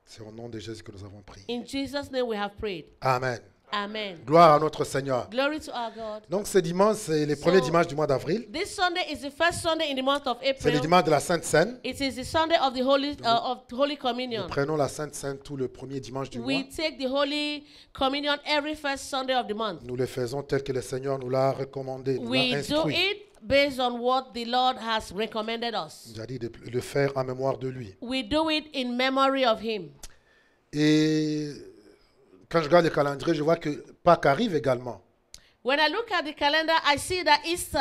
C'est au nom de Jésus que nous avons prié. In Jesus' name we have prayed. Amen. Amen. Gloire à notre Seigneur. Glory to our God. Donc ce dimanche, c'est le premier dimanche du mois d'avril. This Sunday is the first Sunday in the month of C'est le April. dimanche de la Sainte Seine. It is the Sunday of the Holy Communion. Nous prenons la Sainte Seine tout le premier dimanche du mois. We take the Holy Communion every first Sunday of the month. Nous le faisons tel que le Seigneur nous l'a recommandé, nous l'a We do instruit. it based on what the Lord has recommended us. Il nous a dit de le faire en mémoire de lui. We do it in memory of Him. Et quand je regarde le calendrier, je vois que Pâques arrive également. When I look at the calendar, I see that Easter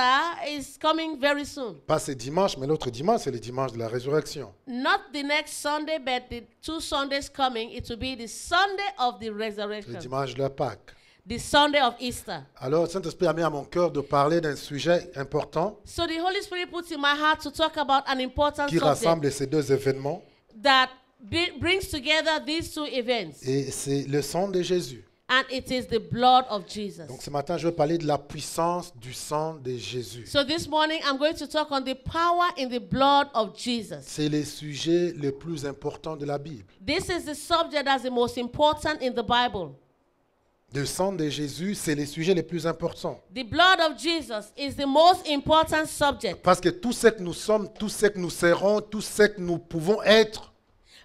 is coming very soon. Pas ce dimanche, mais l'autre dimanche, c'est le dimanche de la résurrection. Not the next Sunday, but the 2 Sundays coming. It will be the Sunday of the C'est le resurrection. dimanche de la Pâques. The Sunday of Easter. Alors, le Saint-Esprit a mis à mon cœur de parler d'un sujet important So the Holy Spirit puts in my heart to talk about an important qui subject rassemble ces deux événements. that brings together these 2 events. Et c'est le sang de Jésus. And it is the blood of Jesus. Donc ce matin, je veux parler de la puissance du sang de Jésus. So this morning, I'm going to talk on the power in the blood of Jesus. C'est le sujet le plus important de la Bible. This is the subject that's the most important in the Bible. Le sang de Jésus, c'est le sujet le plus important. The blood of Jesus is the most important subject Parce que tout ce que nous sommes, tout ce que nous serons, tout ce que nous pouvons être,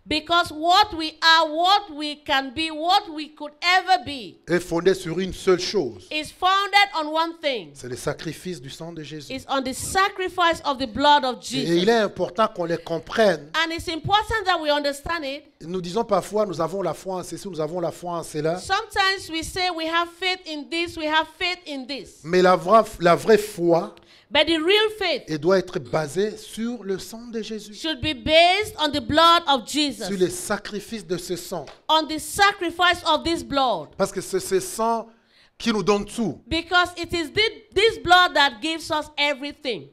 because what we are, what we can be, what we could ever be est fondé sur une seule chose. is founded on one thing. C'est le sacrifice du sang de Jésus. It's on the sacrifice of the blood of Et il Jesus. est important qu'on les comprenne. And it's important that we understand it. Nous disons parfois, nous avons la foi en ceci, nous avons la foi en cela. Sometimes we say we have faith in this, we have faith in this. Mais la vraie foi, But the real faith elle doit être basée sur le sang de Jésus. should be based on the blood of Sur le Jesus, sacrifice de ce sang. on the sacrifice of this blood. Parce que c'est ce sang qui nous donne tout. Because it is this blood that gives us everything.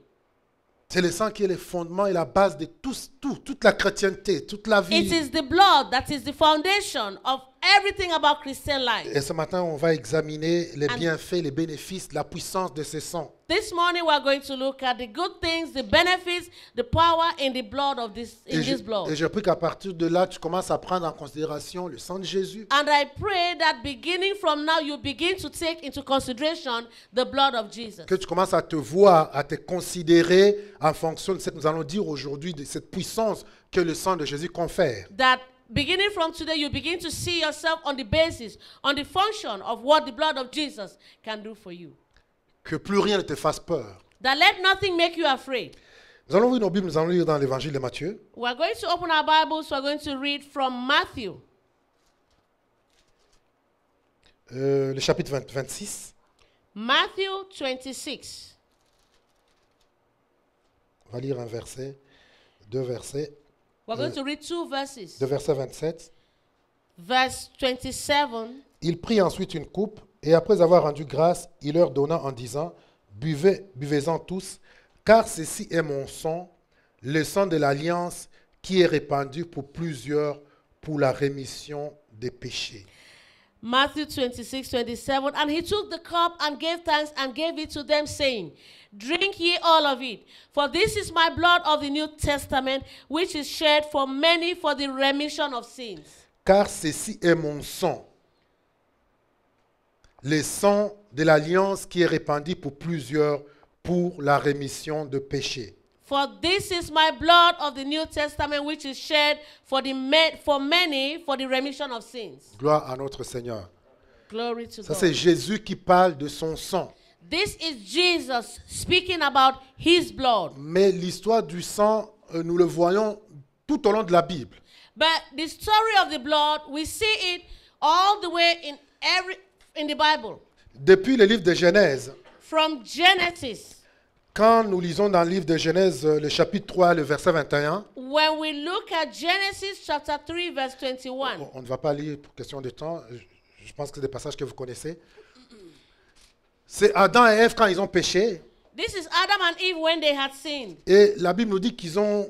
C'est le sang qui est le fondement et la base de toute la chrétienté, toute la It vie. is the blood that is the foundation of everything about Christian life. Et ce matin, on va examiner les bienfaits, les bénéfices, la puissance de ce sang. This morning we are going to look at the good things, the benefits, the power in the blood of this Et this blood. je prie qu'à partir de là, tu commences à prendre en considération le sang de Jésus. And I pray that beginning from now you begin to take into consideration the blood of Jesus. Que tu commences à te voir, à te considérer en fonction de ce que nous allons dire aujourd'hui, de cette puissance que le sang de Jésus confère. That beginning from today you begin to see yourself on the basis, on the function of what the blood of Jesus can do for you. Que plus rien ne te fasse peur. That let nothing make you afraid. Nous allons ouvrir nos Bibles, nous allons lire dans l'évangile de Matthieu. We are going to open our Bibles. We are going to read from Matthew. Le chapitre 26. Matthew 26. On va lire un verset, deux versets. We're going to read 2 verses. De verset 27. Verse 27. Il prit ensuite une coupe, et après avoir rendu grâce, il leur donna en disant, buvez-en tous, car ceci est mon sang, le sang de l'alliance qui est répandu pour plusieurs pour la rémission des péchés. Matthew 26, 27. And he took the cup and gave thanks and gave it to them, saying, Drink ye all of it, for this is my blood of the New Testament, which is shed for many for the remission of sins. Car ceci est mon sang, le sang de l'alliance qui est répandu pour plusieurs pour la rémission de péchés. For this is my blood of the New Testament, which is shed for many for the remission of sins. Gloire à notre Seigneur. Glory to Ça, c'est God. Jésus qui parle de son sang. This is Jesus speaking about his blood. Mais l'histoire du sang, nous le voyons tout au long de la Bible. But the story of the blood, we see it all the way in the Bible. Depuis le livre de Genèse, From Genesis, quand nous lisons dans le livre de Genèse, le chapitre 3, le verset 21, when we look at Genesis chapter 3, verse 21, on ne va pas lire pour question de temps, je pense que c'est des passages que vous connaissez. C'est Adam et Ève quand ils ont péché, this is Adam and Eve when they had sinned. et la Bible nous dit qu'ils ont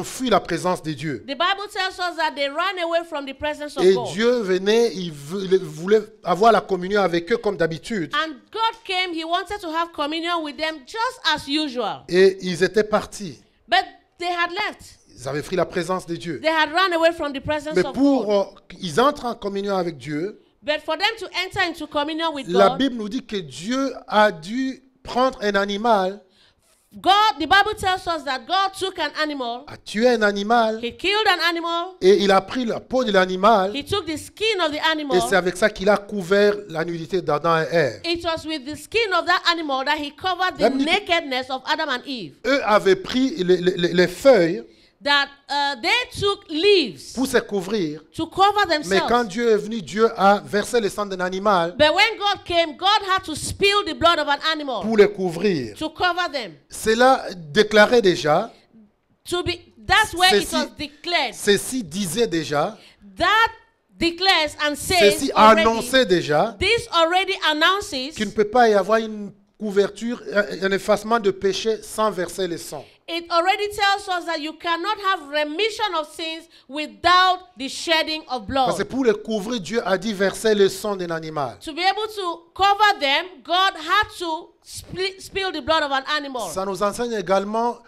fui la présence de Dieu. The Bible tells us that they ran away from the presence of Et God. Dieu venait, il voulait avoir la communion avec eux comme d'habitude. And God came, he wanted to have communion with them just as usual. Et ils étaient partis. But they had left. Ils avaient pris la présence de Dieu. They had run away from the presence Mais of pour God. qu'ils entrent en communion avec Dieu, But for them to enter into communion with la God, Bible nous dit que Dieu a dû prendre un animal, the Bible tells us that God took an animal, a tué un animal, he killed an animal, et il a pris la peau de l'animal, he took the skin of the et c'est animal. avec ça qu'il a couvert la nudité d'Adam et Ève. It was with the skin of that animal that he covered the La Bible- nakedness of Adam and Eve. Eux avaient pris les feuilles That they took leaves pour se couvrir, to cover mais quand themselves. Dieu est venu, Dieu a versé le sang d'un animal But when God came, God had to spill the blood of an animal pour les couvrir. to cover them. Cela déclarait déjà, That's where it Ceci- was declared. ceci disait déjà, That declares and says ceci already, annonçait déjà this already announces qu'il ne peut pas y avoir une couverture, un effacement de péché sans verser le sang. it already tells us that you cannot have remission of sins without the shedding of Parce que blood. pour les couvrir, Dieu a dit verser le sang d'un animal. To be able to cover them, God had to spill the blood of an animal. Ça nous enseigne également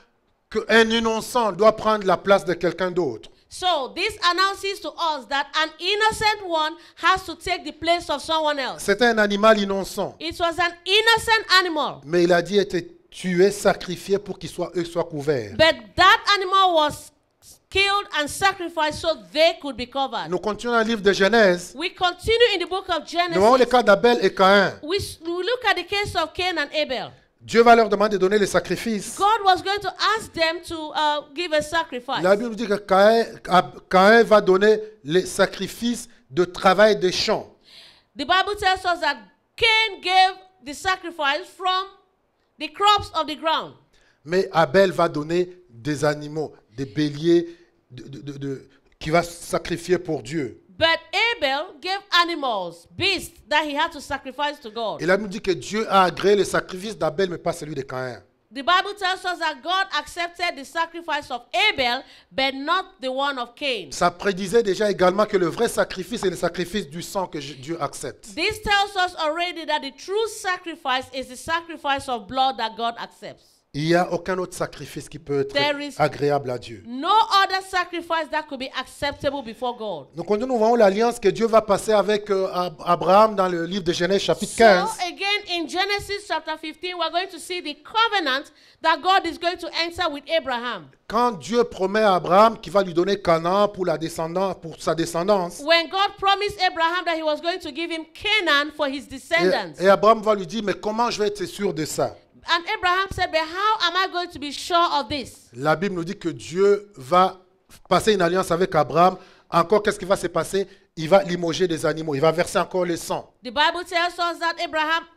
qu'un innocent doit prendre la place de quelqu'un d'autre. So this announces to us that an innocent one has to take the place of someone else. C'était un animal innocent, It was an innocent animal, mais il a dit être tué, sacrifié pour eux soient couverts. but that animal was killed and sacrificed so they could be covered. Nous continuons dans le livre de Genèse. We continue in the book of Nous voyons le Genesis. cas d'Abel et Caïn. We look at the case of Cain and Abel. Dieu va leur demander de donner les sacrifices. God was going to ask them to give a sacrifice. La Bible dit que Caïn va donner les sacrifices de travail des champs. The Bible tells us that Cain gave the sacrifice from the crops of the ground. Mais Abel va donner des animaux, des béliers qui va sacrifier pour Dieu. But Abel gave animals, beasts that he had to sacrifice to God. Et la Bible dit que Dieu a agréé le sacrifice d'Abel, mais pas celui de Caïn. The Bible tells us that God accepted the sacrifice of Abel, but not the one of Cain. Ça prédisait déjà également que le vrai sacrifice est le sacrifice du sang que Dieu accepte. This tells us already that the true sacrifice is the sacrifice of blood that God accepts. Il n'y a aucun autre sacrifice qui peut être There is- agréable à Dieu. No other sacrifice that could be acceptable before God. Donc, quand nous voyons l'alliance que Dieu va passer avec Abraham dans le livre de Genèse chapitre So 15, again, in Genesis chapter 15, we're going to see the covenant that God is going to enter with Abraham. quand Dieu promet à Abraham qu'il va lui donner Canaan pour sa descendance, When God promised Abraham that he was going to give him Canaan for his descendants. et Abraham va lui dire, mais comment je vais être sûr de ça? And Abraham said, but how am I going to be sure of this? La Bible nous dit que Dieu va passer une alliance avec Abraham. Encore, qu'est-ce qui va se passer? Il va limoger des animaux. Il va verser encore le sang. The Bible tells us that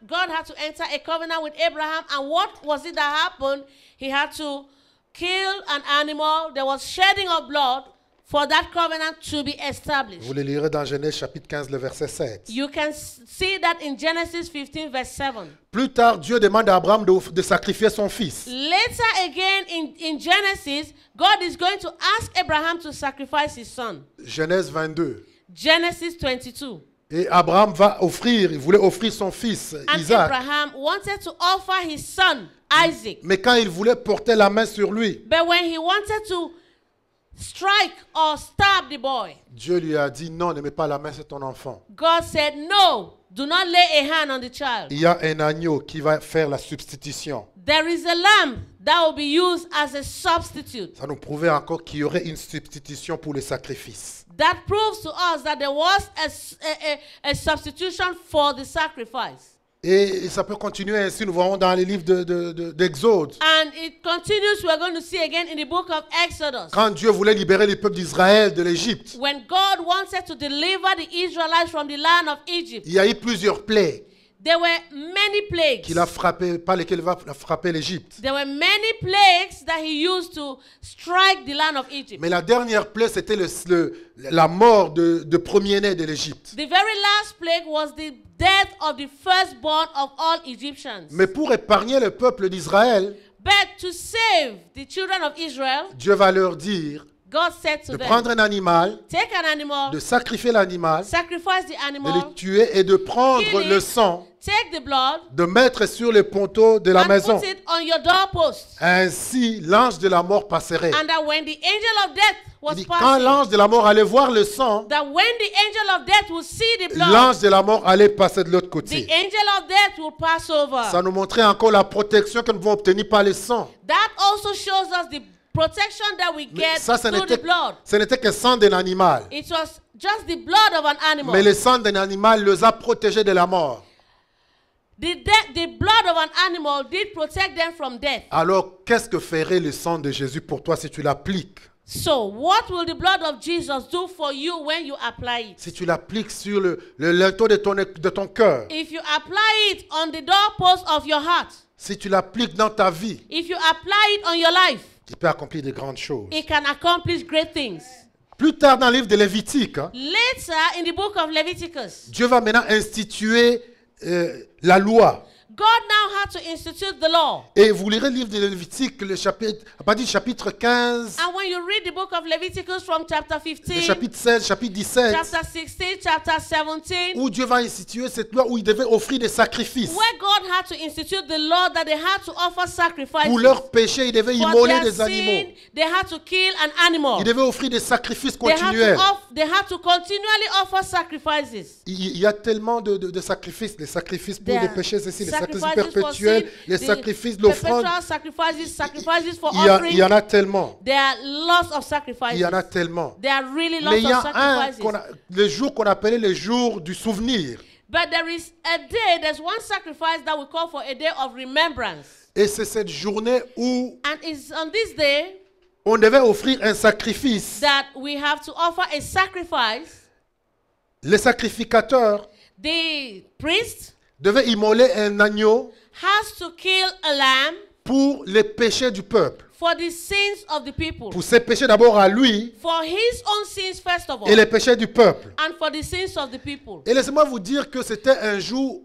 God had to enter a covenant with Abraham. And what was it that happened? He had to kill an animal. There was shedding of blood for that covenant to be established. Vous le lirez dans Genèse chapitre 15, le verset 7. You can see that in Genesis 15 verse 7. Plus tard, Dieu demande à Abraham de sacrifier son fils. Later again in Genesis, God is going to ask Abraham to sacrifice his son. Genèse 22. Genesis 22. Et Abraham il voulait offrir son fils, And Isaac. Abraham wanted to offer his son, Isaac. Mais quand il voulait porter la main sur lui, But when he wanted to strike or stab the boy, Dieu lui a dit, non, ne mets pas la main sur ton enfant. God said, no, do not lay a hand on the child. Il y a un agneau qui va faire la substitution. There is a lamb that will be used as a substitute. Ça nous prouvait encore qu'il y aurait une substitution pour le sacrifice. That proves to us that there was a substitution for the sacrifice. Et ça peut continuer ainsi, nous voyons dans les livres d'Exode. And it continues, we're going to see again in the book of Exodus. Quand Dieu voulait libérer le peuple d'Israël de l'Égypte, When God wanted to deliver the Israelites from the land of Egypt, il y a eu plusieurs plaies there were many plagues. par lesquelles il va frapper l'Égypte. There were many plagues that he used to strike the land of Egypt. Mais la dernière plaie, c'était la mort de premier-né de l'Égypte. The very last plague was the death of the firstborn of all Egyptians. Mais pour épargner le peuple d'Israël, But to save the children of Israel, Dieu va leur dire, God said to de them, prendre un animal, take an animal, de sacrifier l'animal, sacrifice the de animal, le tuer et de prendre kill it, le sang, take the blood, de mettre sur les poteaux de la and maison. put it on your doorpost. Ainsi, l'ange de la mort passerait. And that when the angel of death Il was dit, quand passing, l'ange de la mort allait voir le sang, that when the angel of death would see the blood, l'ange de la mort allait passer de l'autre the côté. angel of death will pass over. Ça nous montrait encore la protection que nous pouvons obtenir par le sang. That also shows us the protection that we Mais get ça, through the blood. ce n'était que le sang d'un animal. It was just the blood of an animal. Mais le sang d'un animal les a protégés de la mort. The blood of an animal did protect them from death. Alors, qu'est-ce que ferait le sang de Jésus pour toi si tu l'appliques? So, what will the blood of Jesus do for you when you apply it? Si tu l'appliques sur le linteau de ton cœur, If you apply it on the doorpost of your heart, si tu l'appliques dans ta vie, if you apply it on your life, tu peux accomplir de grandes choses. it can accomplish great things. Plus tard dans le livre de Lévitique, Later, in the book of Leviticus, Dieu va maintenant instituer la loi. God now had to institute the law. Et vous lirez le livre de Lévitique, le chapitre, à partir du chapitre 15, And when you read the book of Leviticus from chapter le 15, chapitre 16, chapitre 17, chapter 16, chapter 17, où Dieu va instituer cette loi où il devait offrir des sacrifices. where God had to institute the law that they had to offer sacrifices. Pour leur péché, il devait For immoler their des animaux. sin, they had to kill an animal. Il devait offrir des sacrifices They continuels. had to continually offer sacrifices. Il y a tellement de sacrifices, les sacrifices pour There les are péchés, ceci, les sacrifices sacrifices for perpétuels, sin, les the sacrifices de l'offrande. perpetual sacrifices for Il y offering. en a tellement. There are lots of sacrifices. Il y en a tellement. There are really Mais lots il y of a un, sacrifices. le jour qu'on appelait le jour du souvenir. But there is a day, there's one sacrifice that we call for a day of remembrance. Et c'est cette journée où And it's on this day on devait offrir un sacrifice. that we have to offer a sacrifice. Les sacrificateurs The priest devaient immoler un agneau has to kill a lamb pour les péchés du peuple. for the sins of the people. Pour ses péchés d'abord à lui For his own sins, first of all, et les péchés du peuple. and for the sins of the people. Et laissez-moi vous dire que c'était un jour,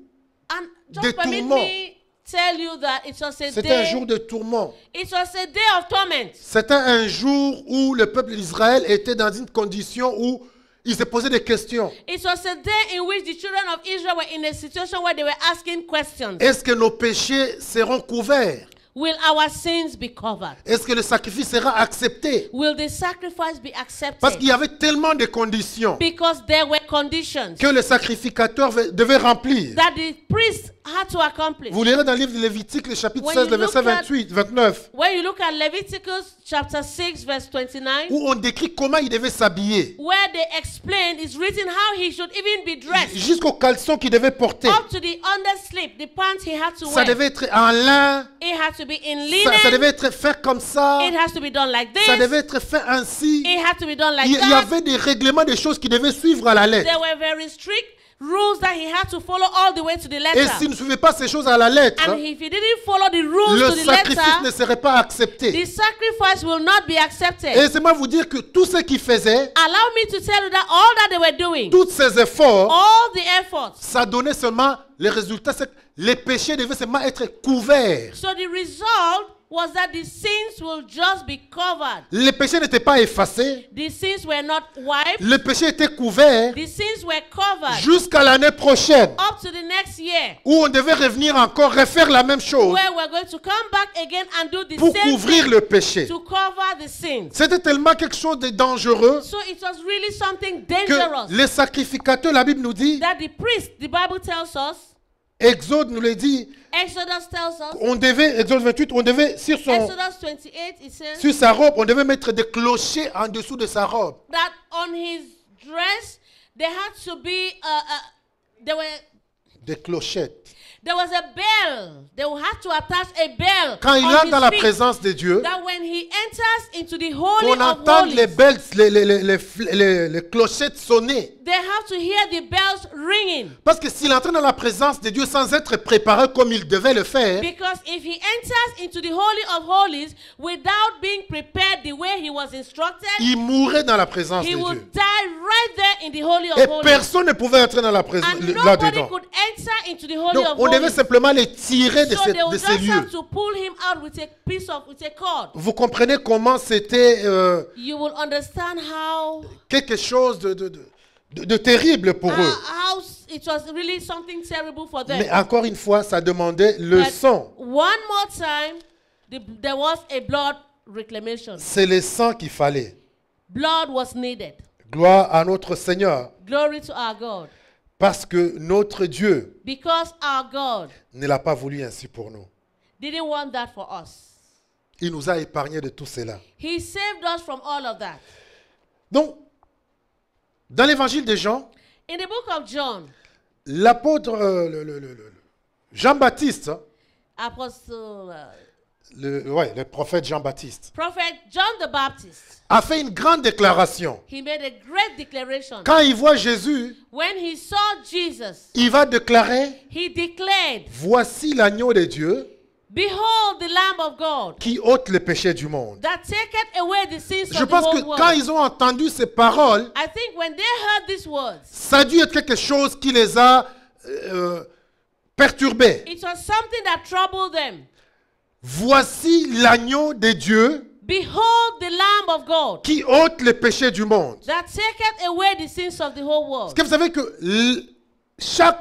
And de just permit tourment. me tell you that it was a c'était un day. jour de tourment. It was a day of torment. C'était un jour où le peuple d'Israël était dans une condition où il se posait des questions. It was a day in which the children of Israel were in a situation where they were asking questions. Est-ce que nos péchés seront couverts? Will our sins be covered? Est-ce que le sacrifice sera accepté? Will the sacrifice be Parce accepted? qu'il y avait tellement de conditions Because there were conditions que le sacrificateur devait remplir. that the priest had to accomplish. Vous lirez dans le livre de Lévitique, le chapitre When 16, you le verset look at- 28, 29, When you look at Leviticus chapter 6 verse 29, où on décrit comment il devait s'habiller, where they explain, it's written how he should even be dressed, jusqu'au caleçon qu'il devait porter. up to the underslip, the pants he had to Ça wear. devait être en lin, It had to be in ça linen. devait être fait comme ça, It has to be done like ça this. devait être fait ainsi. It had to be done like Il y that. avait des règlements, des choses qu'il devait suivre à la lettre. There were very strict rules that he had to follow all the way to the Et letter. s'il ne suivait pas ces choses à la lettre, And if he didn't follow the rules le to the sacrifice ne letter, serait pas accepté. the sacrifice will not be accepted. Et laissez-moi vous dire que tout ce qu'il faisait, Allow me to tell you that all that they were doing, tous ces efforts, all the efforts, ça donnait seulement les résultats. C'est que les péchés devaient seulement être couverts. so the result was that the sins will just be covered. Les péchés n'étaient pas effacés. The sins were not wiped. Les péchés étaient couverts The sins were covered jusqu'à l'année prochaine, up to the next year, où on devait revenir encore, refaire la même chose where we're going to come back again and do the pour same couvrir thing le péché. to cover the sins. C'était tellement quelque chose de dangereux So it was really something que dangerous les sacrificateurs, la Bible nous dit, that the priest, the Bible tells us, Exode nous le dit, Exodus tells us, on devait, Exode 28, on devait sur Exodus 28, it says sur sa robe, on devait mettre des clochers en dessous de sa robe. that on his dress there had to be Des clochettes. there was a bell. They had to attach a bell Quand il on entre his dans la feet, présence de Dieu, that when he enters into the holy qu'on of entende les holies, bells, les clochettes sonner. they have to hear the bells ringing. Parce que s'il entrait dans la présence de Dieu sans être préparé comme il devait le faire, Because if he enters into the holy of holies without being prepared the way he was instructed, il mourrait dans la présence he de would Dieu. die right there in the holy of Et holies. personne ne pouvait entrer dans la présence And nobody là-dedans. could enter into the Holy Donc, of on devait Holies. simplement les tirer de So they de would ces just lieux. have to pull him out with a cord. Vous comprenez comment c'était You will understand how quelque chose de terrible pour eux. how it was really something terrible for them. Mais encore une fois, ça demandait le But sang. one more time, there was a blood reclamation. C'est le sang qu'il fallait. Blood was needed. Gloire à notre Seigneur. Glory to our God. Parce que notre Dieu Because our God ne l'a pas voulu ainsi pour nous. didn't want that for us. Il nous a épargnés de tout cela. He saved us from all of that. Donc, dans l'évangile de Jean, In the book of John, l'apôtre Jean-Baptiste, Apostle, le prophète Jean-Baptiste, Prophet John the Baptist, a fait une grande déclaration. he made a great declaration. Quand il voit Jésus, When he saw Jesus, il va déclarer, he declared, voici l'agneau de Dieu behold the Lamb of God qui ôte le péché du monde. that taketh away the sins Je of the pense que whole world. quand ils ont entendu ces paroles, I think when they heard these words, ça a dû être quelque chose qui les a perturbés. it was something that troubled them. Voici l'agneau de Dieu Behold the Lamb of God qui ôte le péché du monde. that taketh away the sins of the whole world. Est-ce que vous savez que chaque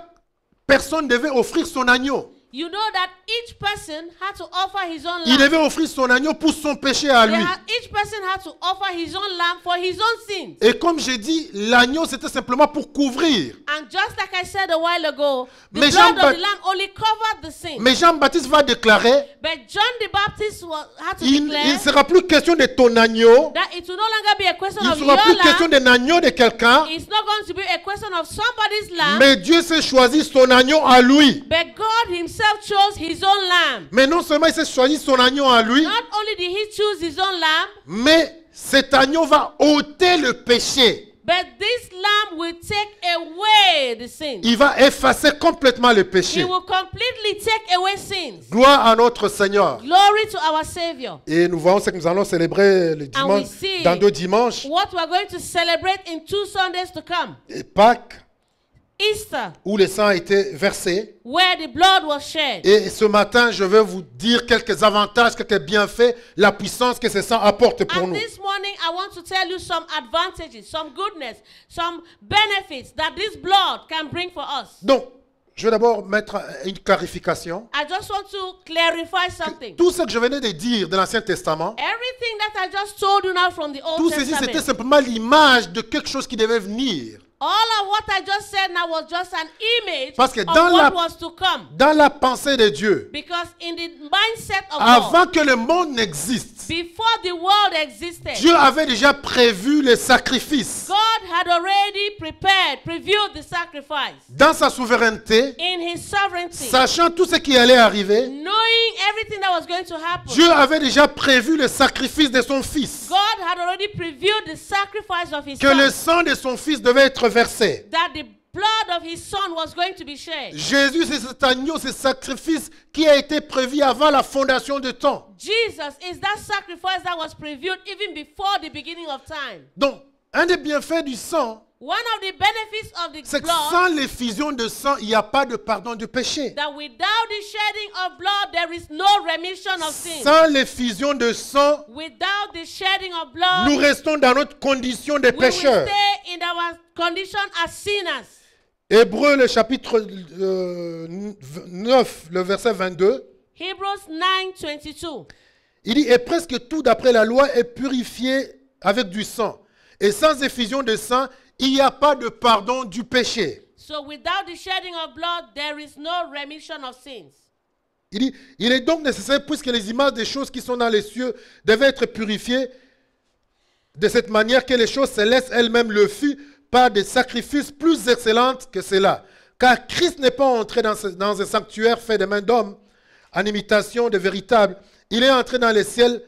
personne devait offrir son agneau? You know that each person had to offer his own Il lamb. devait offrir son agneau pour son péché à lui. Each person had to offer his own lamb for his own sins. Et comme j'ai dit, l'agneau c'était simplement pour couvrir. And just like I said a while ago, the Mais blood of Jean-Baptiste- the lamb only covered the sin. Mais Jean-Baptiste va déclarer, But John the Baptist had to il ne declare sera plus question de ton agneau, that it will no longer be a question il ne of sera your plus question lamb. d'un agneau de quelqu'un, It's not going to be a question of somebody's lamb. mais Dieu s'est choisi son agneau à lui. But God himself chose his own lamb. Mais non seulement il s'est choisi son agneau à lui, Not only did he choose his own lamb, mais cet agneau va ôter le péché. but this lamb will take away the sin. Il va effacer complètement le He péché. will completely take away sins. Gloire à notre Seigneur. Glory to our Savior. Et nous voyons ce que nous allons célébrer le dimanche, we see dans 2 dimanches, What we are going to celebrate in 2 Sundays to come. et Pâques, Easter, où le sang a été versé. where the blood was shed. Et ce matin, je vais vous dire quelques avantages, quelques bienfaits, la puissance que ce sang apporte pour And nous. this morning, I want to tell you some advantages, some goodness, some benefits that this blood can bring for us. Donc, je vais d'abord mettre une clarification. I just want to clarify something. Tout ce que je venais de dire de l'Ancien Testament, Everything that I just told you now from the Old tout ceci, c'était Testament, simplement l'image de quelque chose qui devait venir. all of what I just said now was just an image Parce que of dans what la- was to come. Dans la pensée de Dieu, Because in the mindset of God, avant que le monde n'existe, before the world existed, Dieu avait déjà prévu les sacrifices. God had already prepared, previewed the sacrifice Dans sa souveraineté, in His sovereignty. sachant tout ce qui allait arriver, Knowing everything that was going to happen, Dieu avait déjà prévu le sacrifice de son fils. God had already previewed the sacrifice of His Que le Son, sang de son fils devait être versé. that the blood of His Son was going to be shed. Jésus, c'est cet agneau, ce sacrifice qui a été prévu avant la fondation de temps. Jesus is that sacrifice that was previewed even before the beginning of time. Donc, un des bienfaits du sang, One of the benefits of the c'est que blood, sans l'effusion de sang, il n'y a pas de pardon du péché. that without the shedding of blood, there is no remission of sin. Sans l'effusion de sang, Without the shedding of blood, nous restons dans notre condition de we will pécheurs. stay in our condition as sinners. Hébreux, le chapitre 9, le verset 22, Hebrews 9:22. il dit, et presque tout d'après la loi est purifié avec du sang. Et sans effusion de sang, il n'y a pas de pardon du péché. So without the shedding of blood, there is no remission of sins. Il dit, il est donc nécessaire, puisque les images des choses qui sont dans les cieux devaient être purifiées de cette manière que les choses célestes elles-mêmes le furent par des sacrifices plus excellents que cela. Car Christ n'est pas entré dans un sanctuaire fait de mains d'hommes, en imitation de véritables. Il est entré dans les ciels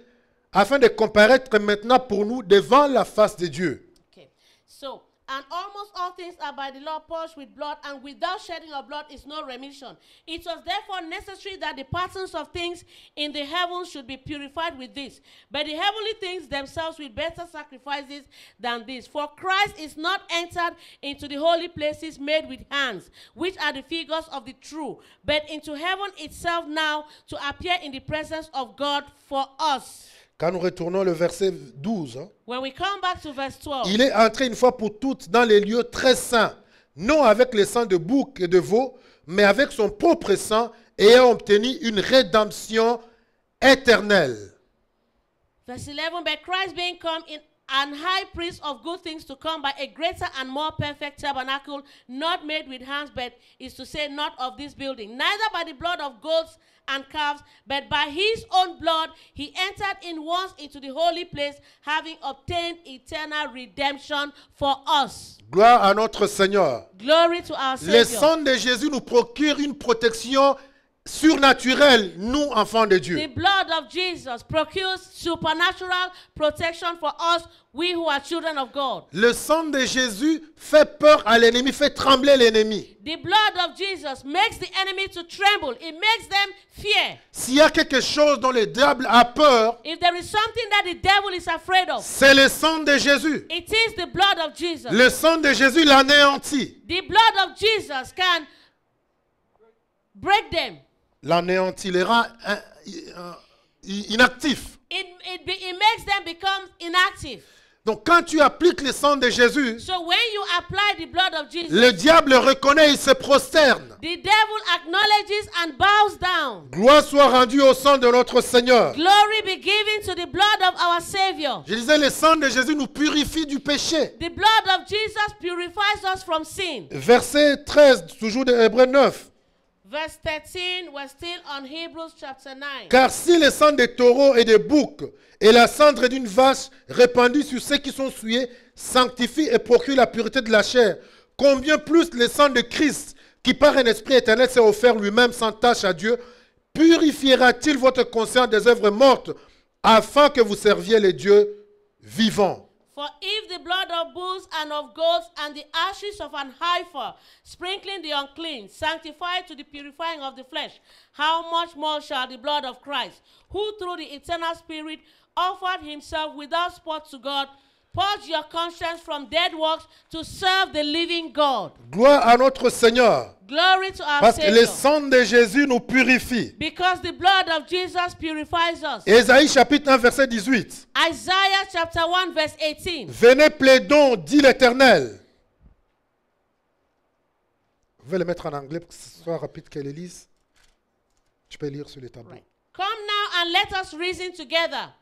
afin de comparaître maintenant pour nous devant la face de Dieu. Okay. So And almost all things are by the law purged with blood, and without shedding of blood is no remission. It was therefore necessary that the patterns of things in the heavens should be purified with this, but the heavenly things themselves with better sacrifices than this. For Christ is not entered into the holy places made with hands, which are the figures of the true, but into heaven itself now, to appear in the presence of God for us. Quand nous retournons le verset 12, hein, When we come back to verse 12, il est entré une fois pour toutes dans les lieux très saints, non avec le sang de bouc et de veau, mais avec son propre sang, ayant obtenu une rédemption éternelle. verse 11, but Christ being come in an high priest of good things to come by a greater and more perfect tabernacle, not made with hands, but is to say not of this building, neither by the blood of goats and calves, but by his own blood he entered in once into the holy place, having obtained eternal redemption for us. Gloire à notre Seigneur. Glory to our Le Savior. sang de Jésus nous procure une protection surnaturelle, nous, enfants de Dieu. The blood of Jesus procures supernatural protection for us, we who are children of God. Le sang de Jésus fait peur à l'ennemi, fait trembler l'ennemi. The blood of Jesus makes the enemy to tremble. It makes them fear. S'il y a quelque chose dont le diable a peur, If there is something that the devil is afraid of, c'est le sang de Jésus. it is the blood of Jesus. Le sang de Jésus l'anéantit. The blood of Jesus can break them. L'anéantit, les rend inactifs. It makes them become inactive. Donc quand tu appliques le sang de Jésus, So when you apply the blood of Jesus, le diable reconnaît, il se prosterne. the devil acknowledges and bows down. Gloire soit rendue au sang de notre Seigneur. Glory be given to the blood of our Savior. Je disais, le sang de Jésus nous purifie du péché. The blood of Jesus purifies us from sin. Verset 13, toujours de Hébreux 9. Verse 13, we're still on Hebrews chapter 9. Car si le sang des taureaux et des boucs et la cendre d'une vache répandue sur ceux qui sont souillés sanctifie et procure la pureté de la chair, combien plus le sang de Christ, qui par un esprit éternel s'est offert lui-même sans tache à Dieu, purifiera-t-il votre conscience des œuvres mortes afin que vous serviez les dieux vivants? For if the blood of bulls and of goats and the ashes of an heifer, sprinkling the unclean, sanctify to the purifying of the flesh, how much more shall the blood of Christ, who through the eternal Spirit offered himself without spot to God, purge your conscience from dead works to serve the living God. Gloire à notre Seigneur, Glory to our parce que Savior. le sang de Jésus nous purifie. Because the blood of Jesus purifies us. Ésaïe chapitre 1 verset 18. Isaiah chapter 1 verse 18. Venez plaidons, dit l'Éternel. Je vais le mettre en anglais pour que ce soit rapide qu'elle lise. Tu peux lire sur les tableaux. Right. Come now and let us reason together,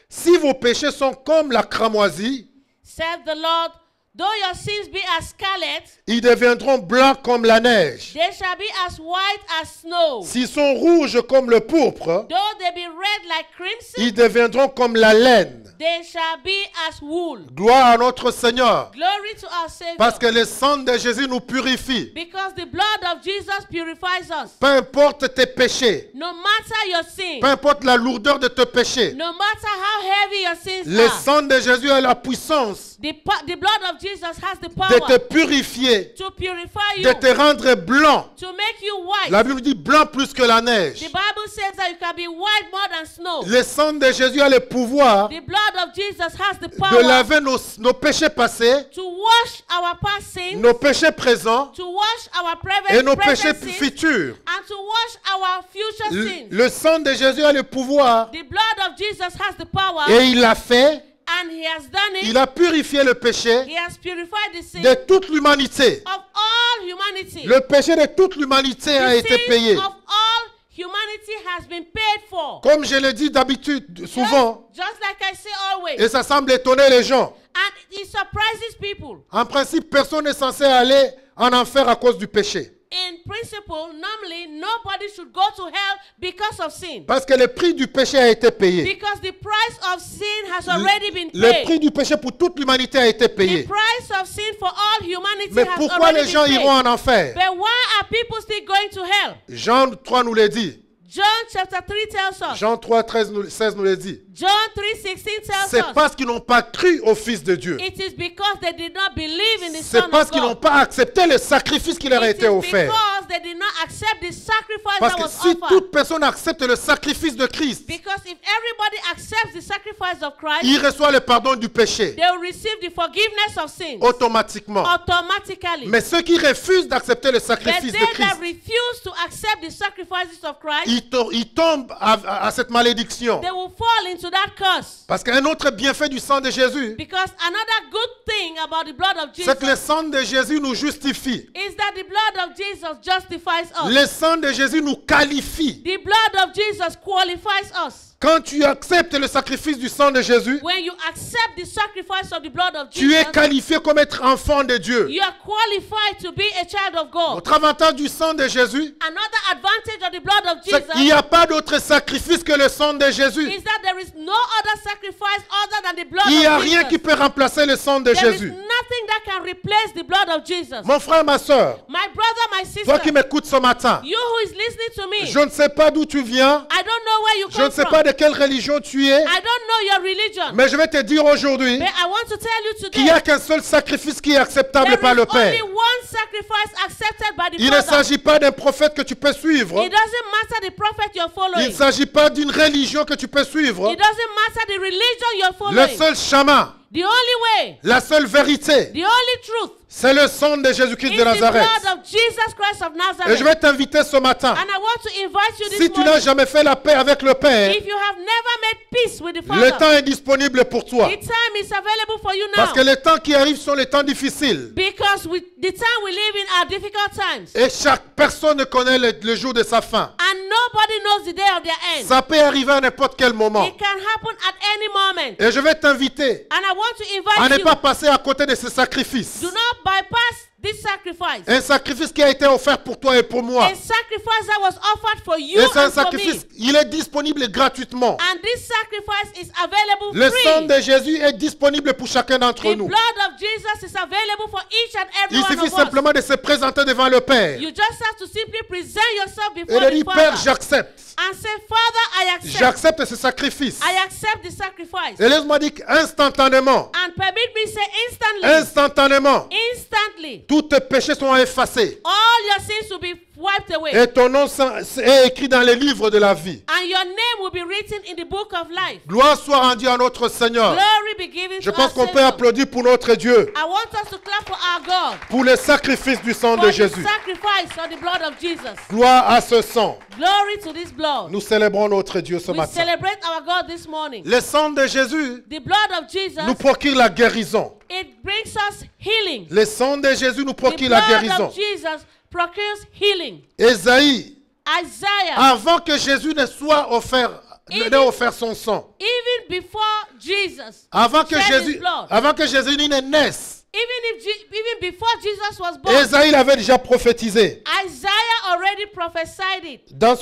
Si vos péchés sont comme la cramoisie, said the Lord. Though your sins be as scarlet, ils deviendront blancs comme la neige. they shall be as white as snow. S'ils sont rouges comme le pourpre, Though they be red like crimson, ils deviendront comme la laine. they shall be as wool. Gloire à notre Seigneur. Glory to our Savior. Parce que le sang de Jésus nous purifie. Because the blood of Jesus purifies us. Peu importe tes péchés, No matter your sin, peu importe la lourdeur de tes péchés, no matter how heavy your sins le are, sang de Jésus a la puissance the blood of Jesus has the de power te purifier, to purify you, de te rendre blanc. to make you white. La Bible dit blanc plus que la neige. The Bible says that you can be white more than snow. Le sang de Jésus a le pouvoir The blood of Jesus has the de power laver nos péchés passés, to wash our past sins, nos péchés présents to wash our et nos péchés present sins, futurs. and to wash our future sins. Le sang de Jésus a le pouvoir The blood of Jesus has the power, et il l'a fait. and he has done it. Il a purifié le péché He has purified the sin de toute l'humanité. of all humanity. Le péché de toute l'humanité a The été sin payé. of all humanity has been paid for. Comme je le dis d'habitude, souvent, Just like I say always. et ça semble étonner les gens. And it surprises people. En principe, personne n'est censé aller en enfer à cause du péché. In principle, normally nobody should go to hell because of sin. Parce que le prix du péché a été payé. Because the price of sin has already been Le paid. prix du péché pour toute l'humanité a été The payé. price of sin for all humanity Mais has pourquoi les already gens been iront paid. en enfer? But why are people still going to hell? Jean 3 nous le dit. John chapter 3 tells us. Jean 3, 16 nous le dit. John 3:16 tells C'est us. parce qu'ils n'ont pas cru au Fils de Dieu. It is because they did not believe in the C'est Son parce of qu'ils n'ont God. pas accepté le sacrifice qui leur a It été is offert. because they did not accept the sacrifice Parce that que was si offered. toute personne accepte le sacrifice de Christ, Because if everybody accepts the sacrifice of Christ, il reçoit le pardon du péché they will receive the forgiveness of sins automatiquement. automatically. Mais ceux qui refusent d'accepter le But sacrifice they de that Christ, refuse to accept the sacrifices of Christ, ils tombent à cette malédiction. they will fall into that curse. Parce qu'un autre bienfait du sang de Jésus, Because another good thing about the blood of Jesus c'est que le sang de Jésus nous justifie. is that the blood of Jesus justifies us. Le sang de Jésus nous qualifie. The blood of Jesus qualifies us. Quand tu acceptes le sacrifice du sang de Jésus, When you accept the sacrifice of the blood of tu es Jesus, qualifié comme être enfant de Dieu. you are qualified to be a child of God. Notre avantage du sang de Jésus, Another advantage of the blood of c'est qu'il n'y Jesus a pas d'autre sacrifice que le sang de Jésus. is that there is no other sacrifice other than the blood Il n'y a of rien qui Jesus. peut remplacer le sang de There is Jésus. nothing that can replace the blood of Jesus. Mon frère, ma soeur, My brother, my toi qui sister, m'écoutes ce matin, you who is listening to me, je ne sais pas d'où tu viens, I don't know where you je ne come sais from. pas de quelle religion tu es, I don't know your religion. mais je vais te dire aujourd'hui But I want to tell you qu'il n'y a today, qu'un seul sacrifice qui est acceptable there par is le only Père. one sacrifice accepted by the Il ne Father. s'agit pas d'un prophète que tu peux suivre. It doesn't matter the prophet you're Il following. ne s'agit pas d'une religion que tu peux suivre. It doesn't matter the religion you're Le following. seul chemin, The only way, la seule vérité, the only truth c'est le sang de Jésus-Christ is de the Nazareth. blood of Jesus Christ of Et Nazareth. je vais t'inviter ce matin. And I want to invite you this Si tu n'as morning, jamais fait la paix avec le Père, if you have never made peace with the le Father, temps est disponible pour toi. the time is available for you now. Parce que les temps qui arrivent sont les temps difficiles. Because the time we live in are difficult times. Et chaque personne ne connaît le jour de sa fin. And nobody knows the day of their end. Ça peut arriver à n'importe quel moment. It can happen at any moment. Et je vais t'inviter And I want to à ne invite pas you, passer à côté de ce sacrifice. do not bypass this sacrifice. Un sacrifice qui a été offert pour toi et pour moi. A sacrifice that was offered for you Et c'est un and for sacrifice, me. il est disponible gratuitement. And this sacrifice is available Le sang free. de Jésus est disponible pour chacun d'entre The nous. blood of Jesus is available for each and every Il one suffit of us. simplement de se présenter devant le Père You just have to simply present yourself et before de the dire, Père, Father j'accepte. and say, Father, I accept. J'accepte ce sacrifice. I accept the sacrifice. Et laisse-moi dire instantanément, And permit me say instantly, instantanément, instantly, tous tes péchés sont effacés. all your sins will be wiped away. Et ton nom est écrit dans les livres de la vie. And your name will be written in the book of life. Gloire soit rendue à notre Seigneur. Glory be given Je to pense our qu'on peut Savior. applaudir pour notre Dieu, I want us to clap for our God, pour le sacrifice du sang for de the Jésus. sacrifice of the blood of Jesus. Gloire à ce sang. Glory to this blood. Nous célébrons notre Dieu ce We matin. celebrate our God this morning. Le sang de Jésus The blood of Jesus, nous procure la guérison. it brings us healing. Le sang de Jésus nous The procure la blood guérison. of Jesus procures healing. Ésaïe, Isaiah, avant que Jésus ne soit offert, n'ait offert son sang, even before Jesus, avant que shed his Jésus, blood, avant que Jésus ne naisse, even before Jesus was born, Ésaïe l'avait déjà prophétisé. Isaiah already prophesied it Dans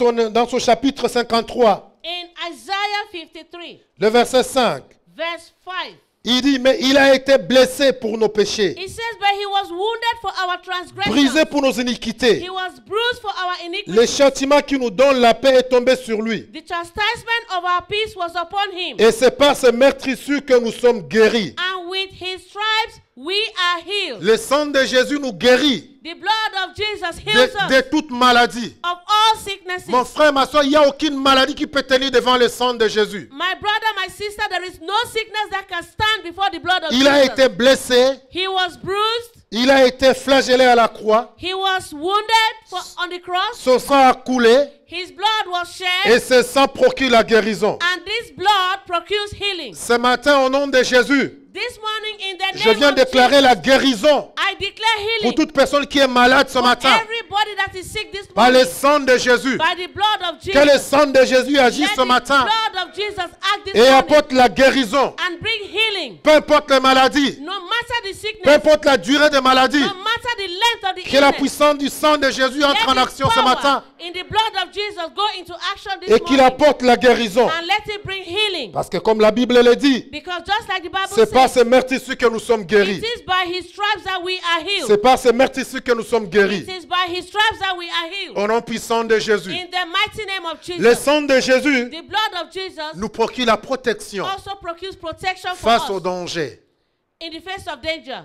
son chapitre 53, in Isaiah 53, le verset 5, verse 5. il dit, mais il a été blessé pour nos péchés, It says, but he was wounded for our transgressions. brisé pour nos iniquités. He was bruised for our Le iniquities. châtiment qui nous donne la paix est tombé sur lui. The chastisement of our peace was upon him. Et c'est par ce meurtrissure que nous sommes guéris. And with his stripes we are healed. Le sang de Jésus nous guérit The blood of Jesus heals us de toute maladie. of all sicknesses. Mon frère, ma soeur, il n'y a aucune maladie qui peut tenir devant le sang de Jésus. My brother, my sister, there is no sickness that can stand before the blood of Il a Jesus. été blessé, He was bruised. il a été flagellé à la croix, He was wounded on the cross. son sang a coulé His blood was et shed. ce sang procure la guérison. And this blood procures healing. Ce matin, au nom de Jésus, This morning, in the je name viens of déclarer Jesus, la guérison I declare pour healing toute personne qui est malade ce for matin everybody that is sick this par le morning sang de Jésus. by the blood of Que le Jesus. sang de Jésus Let agisse ce the matin blood of Jesus act this et morning apporte la guérison. and bring healing. Peu importe les maladies, No matter matter the peu sickness, importe la durée des maladies, no matter the length of the que la illness, puissance du sang de Jésus entre en let action His ce matin power in the blood of Jesus go into action this et qu'il morning apporte la guérison. and let it bring healing. Parce que comme la Bible le dit, Because just like the Bible c'est par says, ces meurtrissures que nous sommes guéris. it is by His stripes that we are healed. C'est par ces meurtrissures que nous sommes guéris. It is by His stripes that we are healed. Au nom puissant de Jésus. In the mighty name of Le Jesus, sang de Jésus the blood of Jesus nous procure la protection also procures protection for face au us danger. in the face of danger.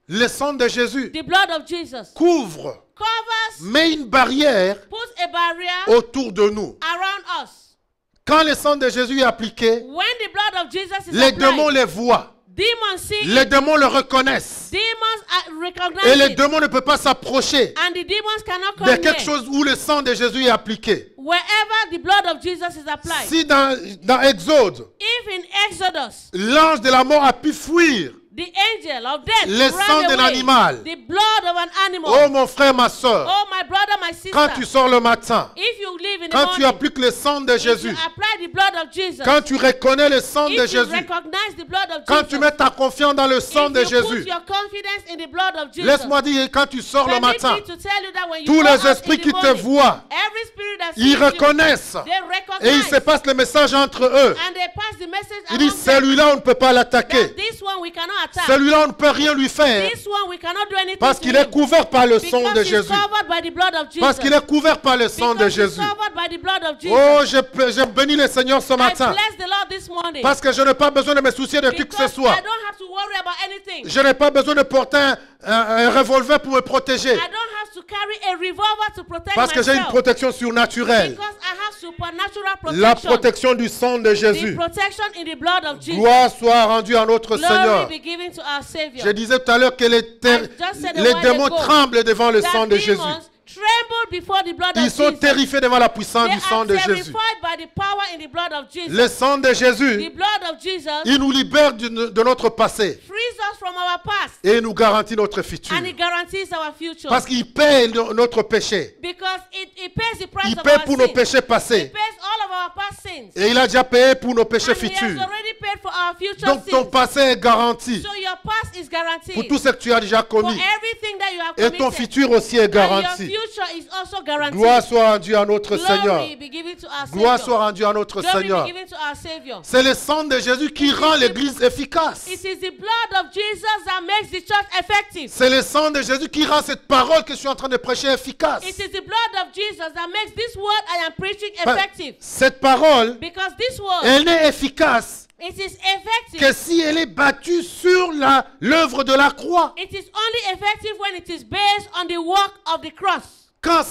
Le sang de Jésus The blood of Jesus couvre, covers, met une barrière puts a barrier autour de nous. around us. Quand le sang de Jésus est appliqué, When the blood of Jesus is les démons applied, les voient. demons see Les it, démons le reconnaissent. demons Et recognize les it, démons ne peuvent pas s'approcher and the demons cannot de come quelque near. chose où le sang de Jésus est appliqué. Wherever the blood of Jesus is applied. Si dans Exode, If in Exodus, l'ange de la mort a pu fuir, the angel of death le sang ran d'un away, animal. the blood of an animal. Oh mon frère, ma soeur, Oh, my brother, my sister, quand tu sors le matin, if you live in the quand tu morning, appliques le sang de if you Jésus, apply the blood of Jesus, quand tu reconnais le sang de if you Jésus, recognize the blood of quand Jesus, tu mets ta confiance dans le sang de if you put Jésus, your confidence in the blood of Jesus, laisse-moi dire, quand tu sors le permit matin, me to tell you that when you tous go les out esprits in the qui te morning, voient, every spirit that ils sees you, reconnaissent they et il recognize se passe le message entre eux. and they pass the message Il dit, among them celui-là, on ne peut pas l'attaquer. that this one we cannot attack, Celui-là, on ne peut rien lui faire this one we cannot do anything parce to qu'il him, est couvert par le sang de because he's Jésus. covered by the blood of Jesus, Parce qu'il est couvert par le sang de because he's Jésus. covered by the blood of Jesus. Oh, je bénis le Seigneur ce I matin. bless the Lord this morning Parce que je n'ai pas besoin de me soucier de qui que ce because soit. I don't have to worry about anything. Je n'ai pas besoin de porter un revolver pour me protéger. I don't have to carry a revolver to protect Parce que j'ai une myself protection surnaturelle. because I have supernatural La protection. protection du sang de The Jésus. protection in the blood of Jesus. Gloire soit rendue à notre Glory Seigneur. be given to our Savior. Je disais tout à l'heure que les just said a les while démons ago tremblent devant le That sang de Jésus. demons tremble before the blood Ils of sont Jesus. terrifiés devant la puissance They du sang are de Jésus. terrified by the power in the blood of Jesus. Le sang de The Jésus, blood of Jesus il nous libère de notre passé frees us from our past et nous garantit notre futur. and it guarantees our future. Parce qu'il paie notre péché. Because it pays the price Il of paie our pour nos sins. péchés It passés. pays all of our past sins. Et il a déjà payé pour nos péchés And he has futurs. already paid for our future Donc ton sins. passé est garanti So your past is guaranteed. pour tout ce que tu as déjà For commis. everything that you have Et ton committed. futur aussi est And your garanti. future is also guaranteed. Gloire soit rendue à notre Seigneur. Glory be given to our Gloire Savior. soit rendue à notre Glory Seigneur. be given to our Savior. C'est le sang de Jésus qui rend l'Église efficace. It is the blood of Jesus that makes the church effective. C'est le sang de Jésus qui rend cette parole que je suis en train de prêcher efficace. It is the blood of Jesus that makes this word I am preaching Pa- effective. Cette parole, Because this word, elle n'est efficace it is que effective. si elle est battue sur l'œuvre de la croix. It is only effective when it is based on the work of the cross. Quand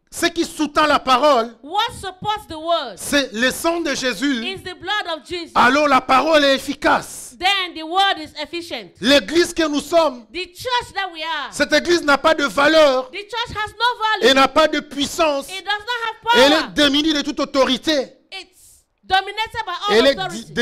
ce qui sous-tend la parole, What supports the word c'est le sang de Jésus, is the blood of Jesus. alors la parole est efficace. Then the word is efficient. L'église que nous sommes, The church that we are, cette église n'a pas de valeur the church has no value. et n'a pas de puissance. It does not have Elle est power. démunie de toute autorité. It's dominated by all Elle est authority.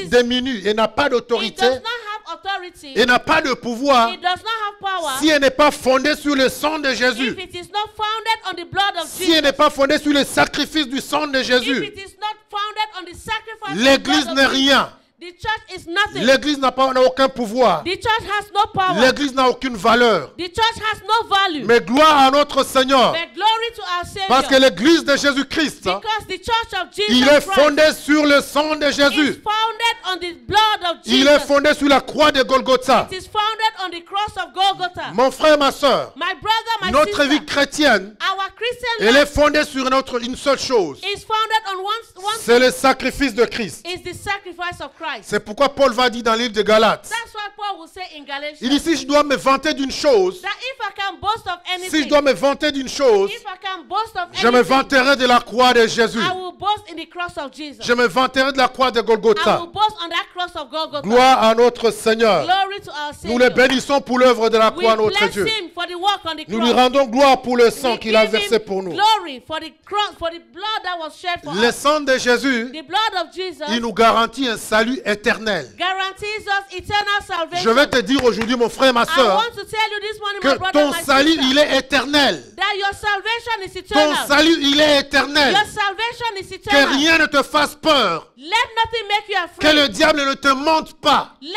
démunie et n'a pas It d'autorité does not have authority. et n'a pas de pouvoir It does not have power si elle n'est pas fondée sur le sang de if Jésus. it is not founded on the blood of Si Jesus. elle n'est pas fondée sur le sacrifice du sang de If Jésus, it is not founded on the sacrifice of the l'église blood n'est of Jesus, rien. the church is nothing. L'église n'a aucun pouvoir. The church has no power. L'église n'a aucune valeur. The church has no value. Mais gloire à notre Seigneur. But glory to our Savior. Parce que l'église de Jésus-Christ, Because the church of Jesus il est Christ fondé sur le sang de is Jésus. founded on the blood of Il est Jesus. fondé sur la croix de Golgotha. It is founded on the cross of Golgotha. Mon frère, ma soeur, My brother, my notre sister, vie chrétienne, our Christian elle est life fondée sur une seule chose. is founded on one C'est le sacrifice de Christ. is the sacrifice of Christ. C'est pourquoi Paul va dire dans le livre de Galates, That's what Paul will say in Galatians. il dit, si je dois me vanter d'une chose, That if I can boast of si je anything, dois me vanter d'une chose, if I can boast of je me anything, vanterai de la croix de Jésus. I will boast in the cross of Jesus. Je me vanterai de la croix de I Golgotha. will boast on that cross of Golgotha. Gloire à notre Seigneur. Glory to our Nous le Savior. bénissons pour l'œuvre de la We croix, notre bless Dieu. him for the work on the Nous lui cross. rendons gloire pour le sang We qu'il a give versé him pour nous. glory for the cross, for the blood that was shed for Le us. sang de Jésus, The blood of Jesus il nous garantit un salut éternel. guarantees us eternal salvation. Je vais te dire aujourd'hui, mon frère, ma I soeur, want to tell you this morning, my que brother, ton my salut, sister, il est éternel. that your salvation is Ton eternal. salut, il est éternel. Your salvation is Que eternal. rien ne te fasse peur. Let nothing make you Que afraid. le diable ne te mente pas. Let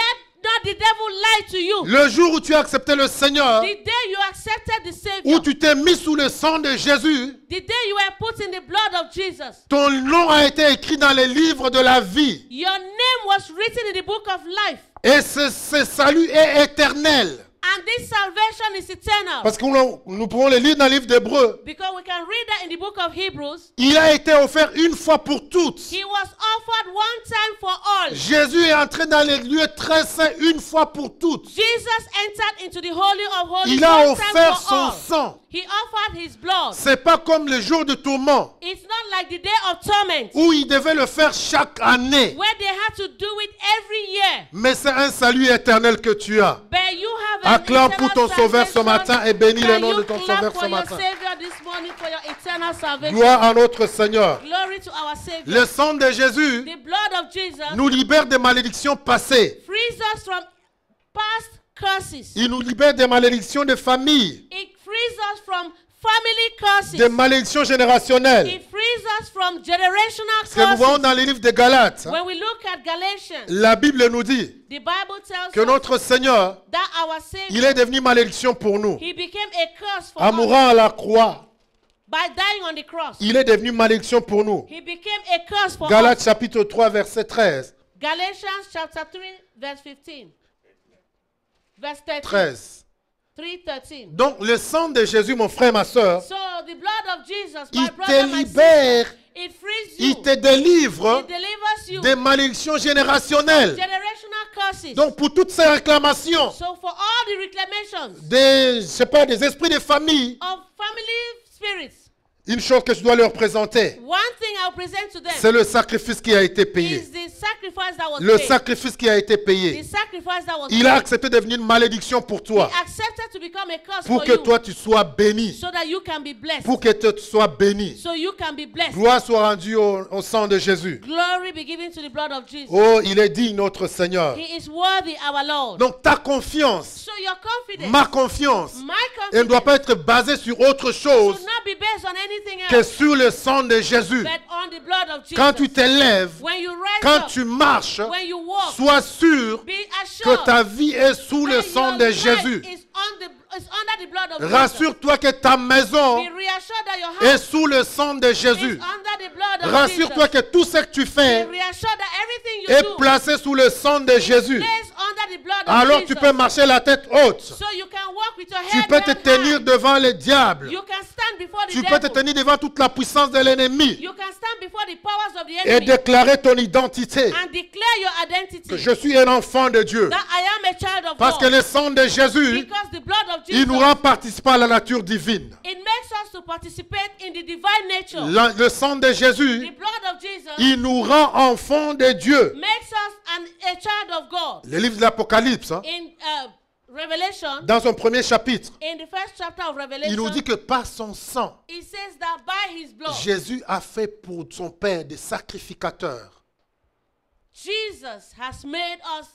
not the devil lie to you. Le jour où tu as accepté le Seigneur, The day you accepted the où Savior, tu t'es mis sous le sang de Jésus, the day you were put in the blood of Jesus, ton nom a été écrit dans les livres de la vie. your name was written in the book of life. Et ce salut est éternel. And this salvation is eternal. Parce que nous pouvons le lire dans le livre d'Hébreux. Because we can read that in the book of Hebrews. Il a été offert une fois pour toutes. He was offered one time for all. Jésus est entré dans les lieux très saints une fois pour toutes. Jesus entered into the Holy of Holies Il a one time offert for son all. sang. He offered his blood. C'est pas comme le jour de tourment It's not like the day of torment, où il devait le faire chaque année. where they had to do it every year. Mais c'est un salut éternel que tu as. But you have an Acclame pour ton eternal sauveur ce salvation. matin et bénis le Can nom de you ton clap sauveur for ce your matin. Savior this morning for your eternal salvation? Gloire à notre Seigneur. Glory to our Savior. Le sang de Jésus The blood of Jesus nous libère des malédictions passées. frees us from past curses. Il nous libère des malédictions de famille, It frees us from family curses. des malédictions générationnelles. It frees us from generational Ce que nous voyons curses. dans les livres de Galates, When we look at Galatians, la Bible nous dit the Bible tells que us notre Seigneur, that our Savior, il est devenu malédiction pour nous. He became a curse for En us mourant à la croix, by dying on the cross. il est devenu malédiction pour nous. He became a curse for Galates us. chapitre 3, verset 13. Galatians chapter 3, verse 15. Verse 13. 13. 3:13. Donc le sang de Jésus, mon frère, ma soeur, So the blood of Jesus, my il brother, te my libère, sister, it frees you. il te délivre It delivers you. des malédictions générationnelles. Generational curses. Donc pour toutes ces réclamations, So for all the reclamations des, je sais pas, des esprits de famille, of family spirits, une chose que je dois leur présenter, one thing I'll present to them c'est le sacrifice qui a été payé. is the sacrifice that was Le paid. sacrifice qui a été The payé. sacrifice that was Il a paid. accepté de devenir une malédiction pour toi, He accepted to become a curse pour for que you, toi tu sois béni, so that you can be blessed. pour que tu sois béni. So you can be blessed. Gloire soit rendue au sang de Jésus. Glory be given to the blood of Jesus. Oh, il est digne notre Seigneur. He is worthy, our Lord. Donc ta confiance, So your confidence, ma confiance, my elle ne doit confidence, pas être basée sur autre chose should not be based on anything que else, sur le sang de Jésus. but on the blood of Jesus. Quand tu t'élèves, When you rise quand up, tu marches, when you walk, sois sûr be que assured ta vie est sous le that sang your de life Jésus. is under the blood of Jesus. Rassure-toi que ta maison Be reassured that your est house sous le sang de is Jésus. under the blood of Rassure-toi Jesus. que tout ce que tu Be fais reassured that everything you est do placé sous le sang de Jésus. is under the blood of Alors Jesus. tu peux marcher la tête haute. So you can walk with your Tu head peux te held tenir high. devant le diable. You can stand before the Tu peux te devil. tenir devant toute la puissance de l'ennemi You can stand before the powers of the et enemy déclarer ton identité. and declare your identity Que je suis un enfant de Dieu. that I am a child of Parce que God. le sang de Jésus, Because the blood of il Jesus, nous rend participants à la nature divine. it makes us to participate in the divine nature. Le sang de The Jésus, blood of Jesus il nous rend enfants de Dieu. makes us a child of God. Le livre de l'Apocalypse, hein, In Revelation, dans son premier chapitre, in the first chapter of il Revelation, nous dit que par son sang, it says that by his blood, Jésus a fait pour son Père des sacrificateurs. Jesus has made us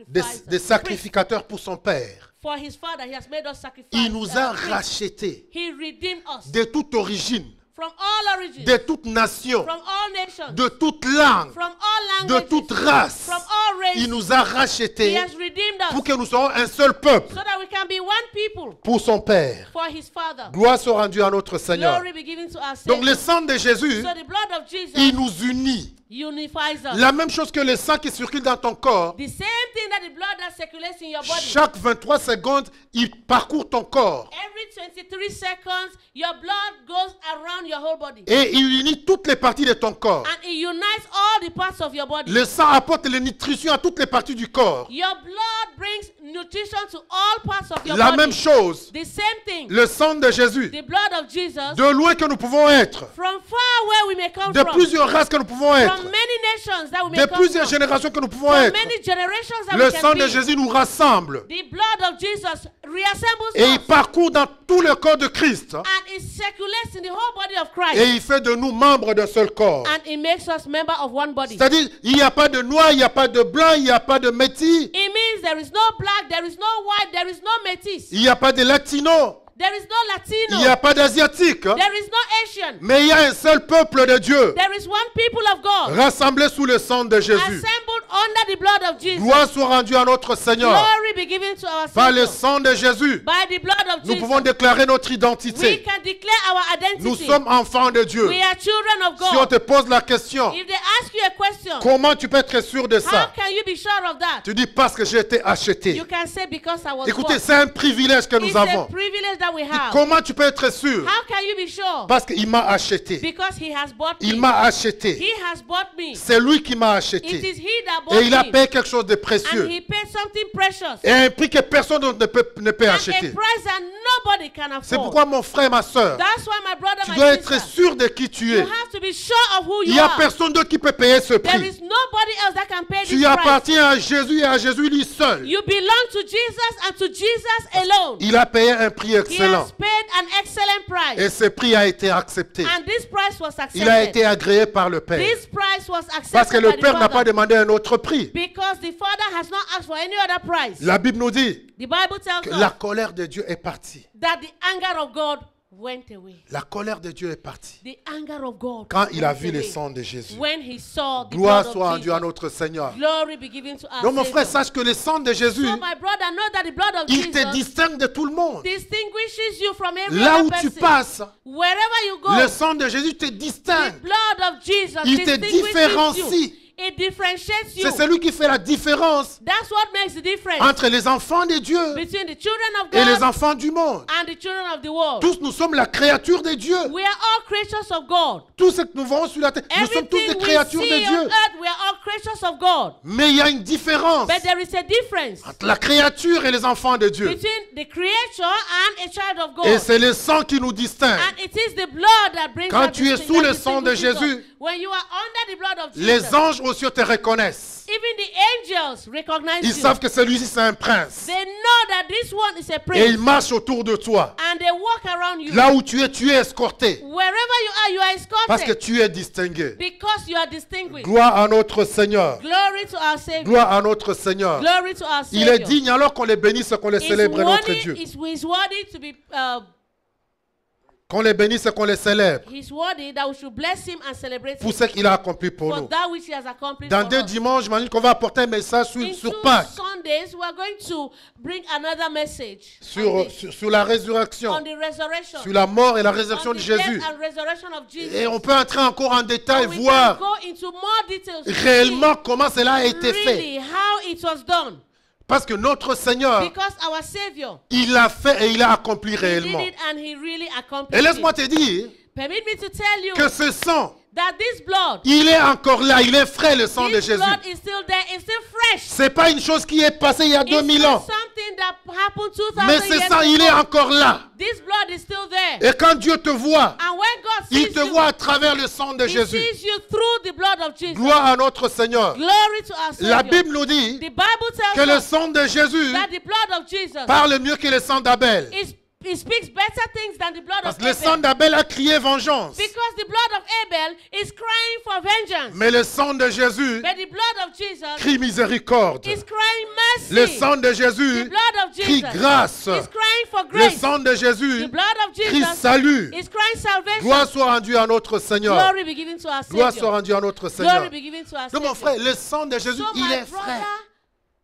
Des sacrifices. sacrificateurs pour son Père. For his Father, he has made us sacrifice. Il nous a priests. rachetés He redeemed us de toute origine, from all origins, de toute nation, from all nations, de toute langue, from all de languages, toute race. from all races. Il nous a He rachetés has redeemed us pour que nous soyons un seul peuple so that we can be one people pour son Père. for his Father. Gloire soit rendue à notre Seigneur. Glory be given to our Donc le Savior. sang de Jésus, So the blood of Jesus il nous unit. unifies us. La même chose que le sang qui circule dans ton corps, The same thing that the blood that circulates in your body. chaque 23 secondes, il parcourt ton corps. Every 23 seconds, your blood goes around your whole body. Et il unit toutes les parties de ton corps. And it unites all the parts of your body. Le sang apporte les nutritions à toutes les parties du corps. Your blood brings nutrition to all parts of your La body. même chose, The same thing. le sang de Jésus, The blood of Jesus. de loin que nous pouvons être, From far where we may come de from. plusieurs races que nous pouvons être, From many nations that we may de come plusieurs from. générations que nous pouvons From être, many generations that le we sang can de be. Jésus nous rassemble The blood of Jesus reassembles et il us. parcourt dans tout le corps de Christ And it circulates in the whole body of Christ. et il fait de nous membres d'un seul corps. And it makes us member of one body. C'est-à-dire, il n'y a pas de noir, il n'y a pas de blanc, il n'y a pas de métis, It means there is no black, there is no white, there is no métis. il n'y a pas de latino, There is no il n'y Latino. a pas d'asiatique, hein. There is no Asian. Mais il y a un seul peuple de Dieu, There is one people of God rassemblé sous le sang de Jésus. assembled under the blood of Jesus. Gloire soit rendue à notre Seigneur. Glory be given to our Par le Savior. sang de Jésus, By the blood of nous Jesus, pouvons déclarer notre we identité. can declare our identity. Nous sommes enfants de Dieu. We are children of Si on God. te pose la question, If they ask you a question, comment tu peux être sûr de how ça? can you be sure of that? Tu dis parce que j'ai été acheté. You can say because I was Écoutez, bought. c'est un privilège que nous It's a avons. privilege that we have. Comment tu peux être sûr? How can you be sure? Parce qu'il m'a acheté. Because he has bought Il me. m'a acheté. He has bought me. C'est lui qui m'a It acheté. is he that bought Et il a me. payé quelque chose de And précieux. he paid something precious. Et un prix que personne d'autre ne peut And a acheter. price that nobody can C'est afford. pourquoi mon frère, ma soeur, That's why my brother, tu my dois être sister, sûr de qui tu you es. have to be sure of who Il you n'y a are. personne d'autre qui peut payer ce There prix. is nobody else that can pay this Tu price. appartiens à Jésus et à Jésus lui seul. You belong to Jesus and to Jesus alone. Il a payé un prix He excellent. has paid an excellent price. Et ce prix a été accepté. And this price was accepted. Il a été agréé par le Père. This price was accepted Parce que le by the Père n'a pas Father. demandé un autre prix. Because the Father has not asked for any other price. La Bible nous dit The Bible tells que us la colère de Dieu est partie. that the anger of God went away. La colère de Dieu est partie. The anger of God Quand il a went vu le away sang de Jésus. when he saw the Gloire blood soit of rendue à Jesus. notre Seigneur. Glory be given to our Donc mon frère, Savior. sache que le sang de Jésus, So my brother, know that the blood of il te Jesus distingue de tout le monde. distinguishes you from every Là other où tu person. passes, Wherever you go, le sang de Jésus te the distingue. blood of Jesus Il te distinguishes différencie. you. It differentiates you. C'est celui qui fait la différence That's what makes the difference entre les enfants de Dieu between the children of et les God enfants du monde. and the children of the world. Tous nous sommes la créature de Dieu. We are all creatures of God. Tout ce que nous voyons sur la terre, nous sommes tous Everything des we créatures de see on Dieu. earth, we are all creatures of God. Mais il y a une différence But there is a difference entre la créature et les enfants de Dieu. between the creature and a child of God. Et c'est le sang qui nous distingue. And it is the blood that brings Quand that tu es distinct- sous that le sang de distinguishes us. Jésus, When you are under the blood of Jesus, Les anges aux cieux te reconnaissent. even the angels recognize Ils you. savent que celui-ci c'est un prince. They know that this one is a Et prince. ils marchent autour de toi. And they walk around you. Là où tu es escorté. Wherever you are Parce que escorted. tu es distingué. Because you are distinguished. Gloire à notre Seigneur. Glory to our Savior. Gloire à notre Seigneur. Glory to our Il est Savior. digne alors qu'on les bénisse et qu'on les He's célèbre notre worthy, Dieu. he's worthy to be Qu'on les bénisse et qu'on les célèbre. he's worthy that we should bless him and celebrate Pour him ce qu'il a accompli pour for nous. that which he has accomplished Dans for 2 us. dimanches, j'imagine qu'on va apporter un message In sur 2 Pâques. Sundays, we are going to bring another message Sur la résurrection. on the resurrection, Sur la mort et la résurrection on de the Jésus. death and resurrection of Jesus. Et on peut entrer encore en détail, And we voir can go into more details to réellement comment cela a see été fait. really how it was done. Parce que notre Seigneur, Because our Savior, il l'a fait et il a accompli he did réellement. it and he really Et accomplished laisse-moi it. te dire Permit me to tell you que ce sang, that this blood, il est encore là, il est frais le sang de this Jésus. blood is still there, it's still fresh. C'est pas une chose qui est passée il y a It's 2000 not ans. something that happened 2000 Mais ce years sang, il est ago. encore là. This blood is still there. Et quand Dieu te voit, And when God il sees te you, voit à travers le sang de he Jésus. sees you through the blood of Jesus. Gloire à notre Seigneur. Glory to our Savior. La Bible nous dit The Bible que tells le us sang de Jésus that the blood of Jesus parle mieux que le sang d'Abel. it speaks better things than the blood Parce of que le sang Abel. d'Abel a crié vengeance. Because the blood of Abel is crying for vengeance. Mais le sang de Jésus But the blood of Jesus crie miséricorde. is crying mercy. Le sang de Jésus The blood of crie Jesus grâce. is crying for Le grace. sang de Jésus The blood of crie Jesus salut. is crying salvation. Gloire soit rendue à notre Seigneur. Glory be given to our Gloire soit Savior. rendue à notre Seigneur. Glory be given to our Donc mon Savior. frère, le sang de Jésus, So il my est frais.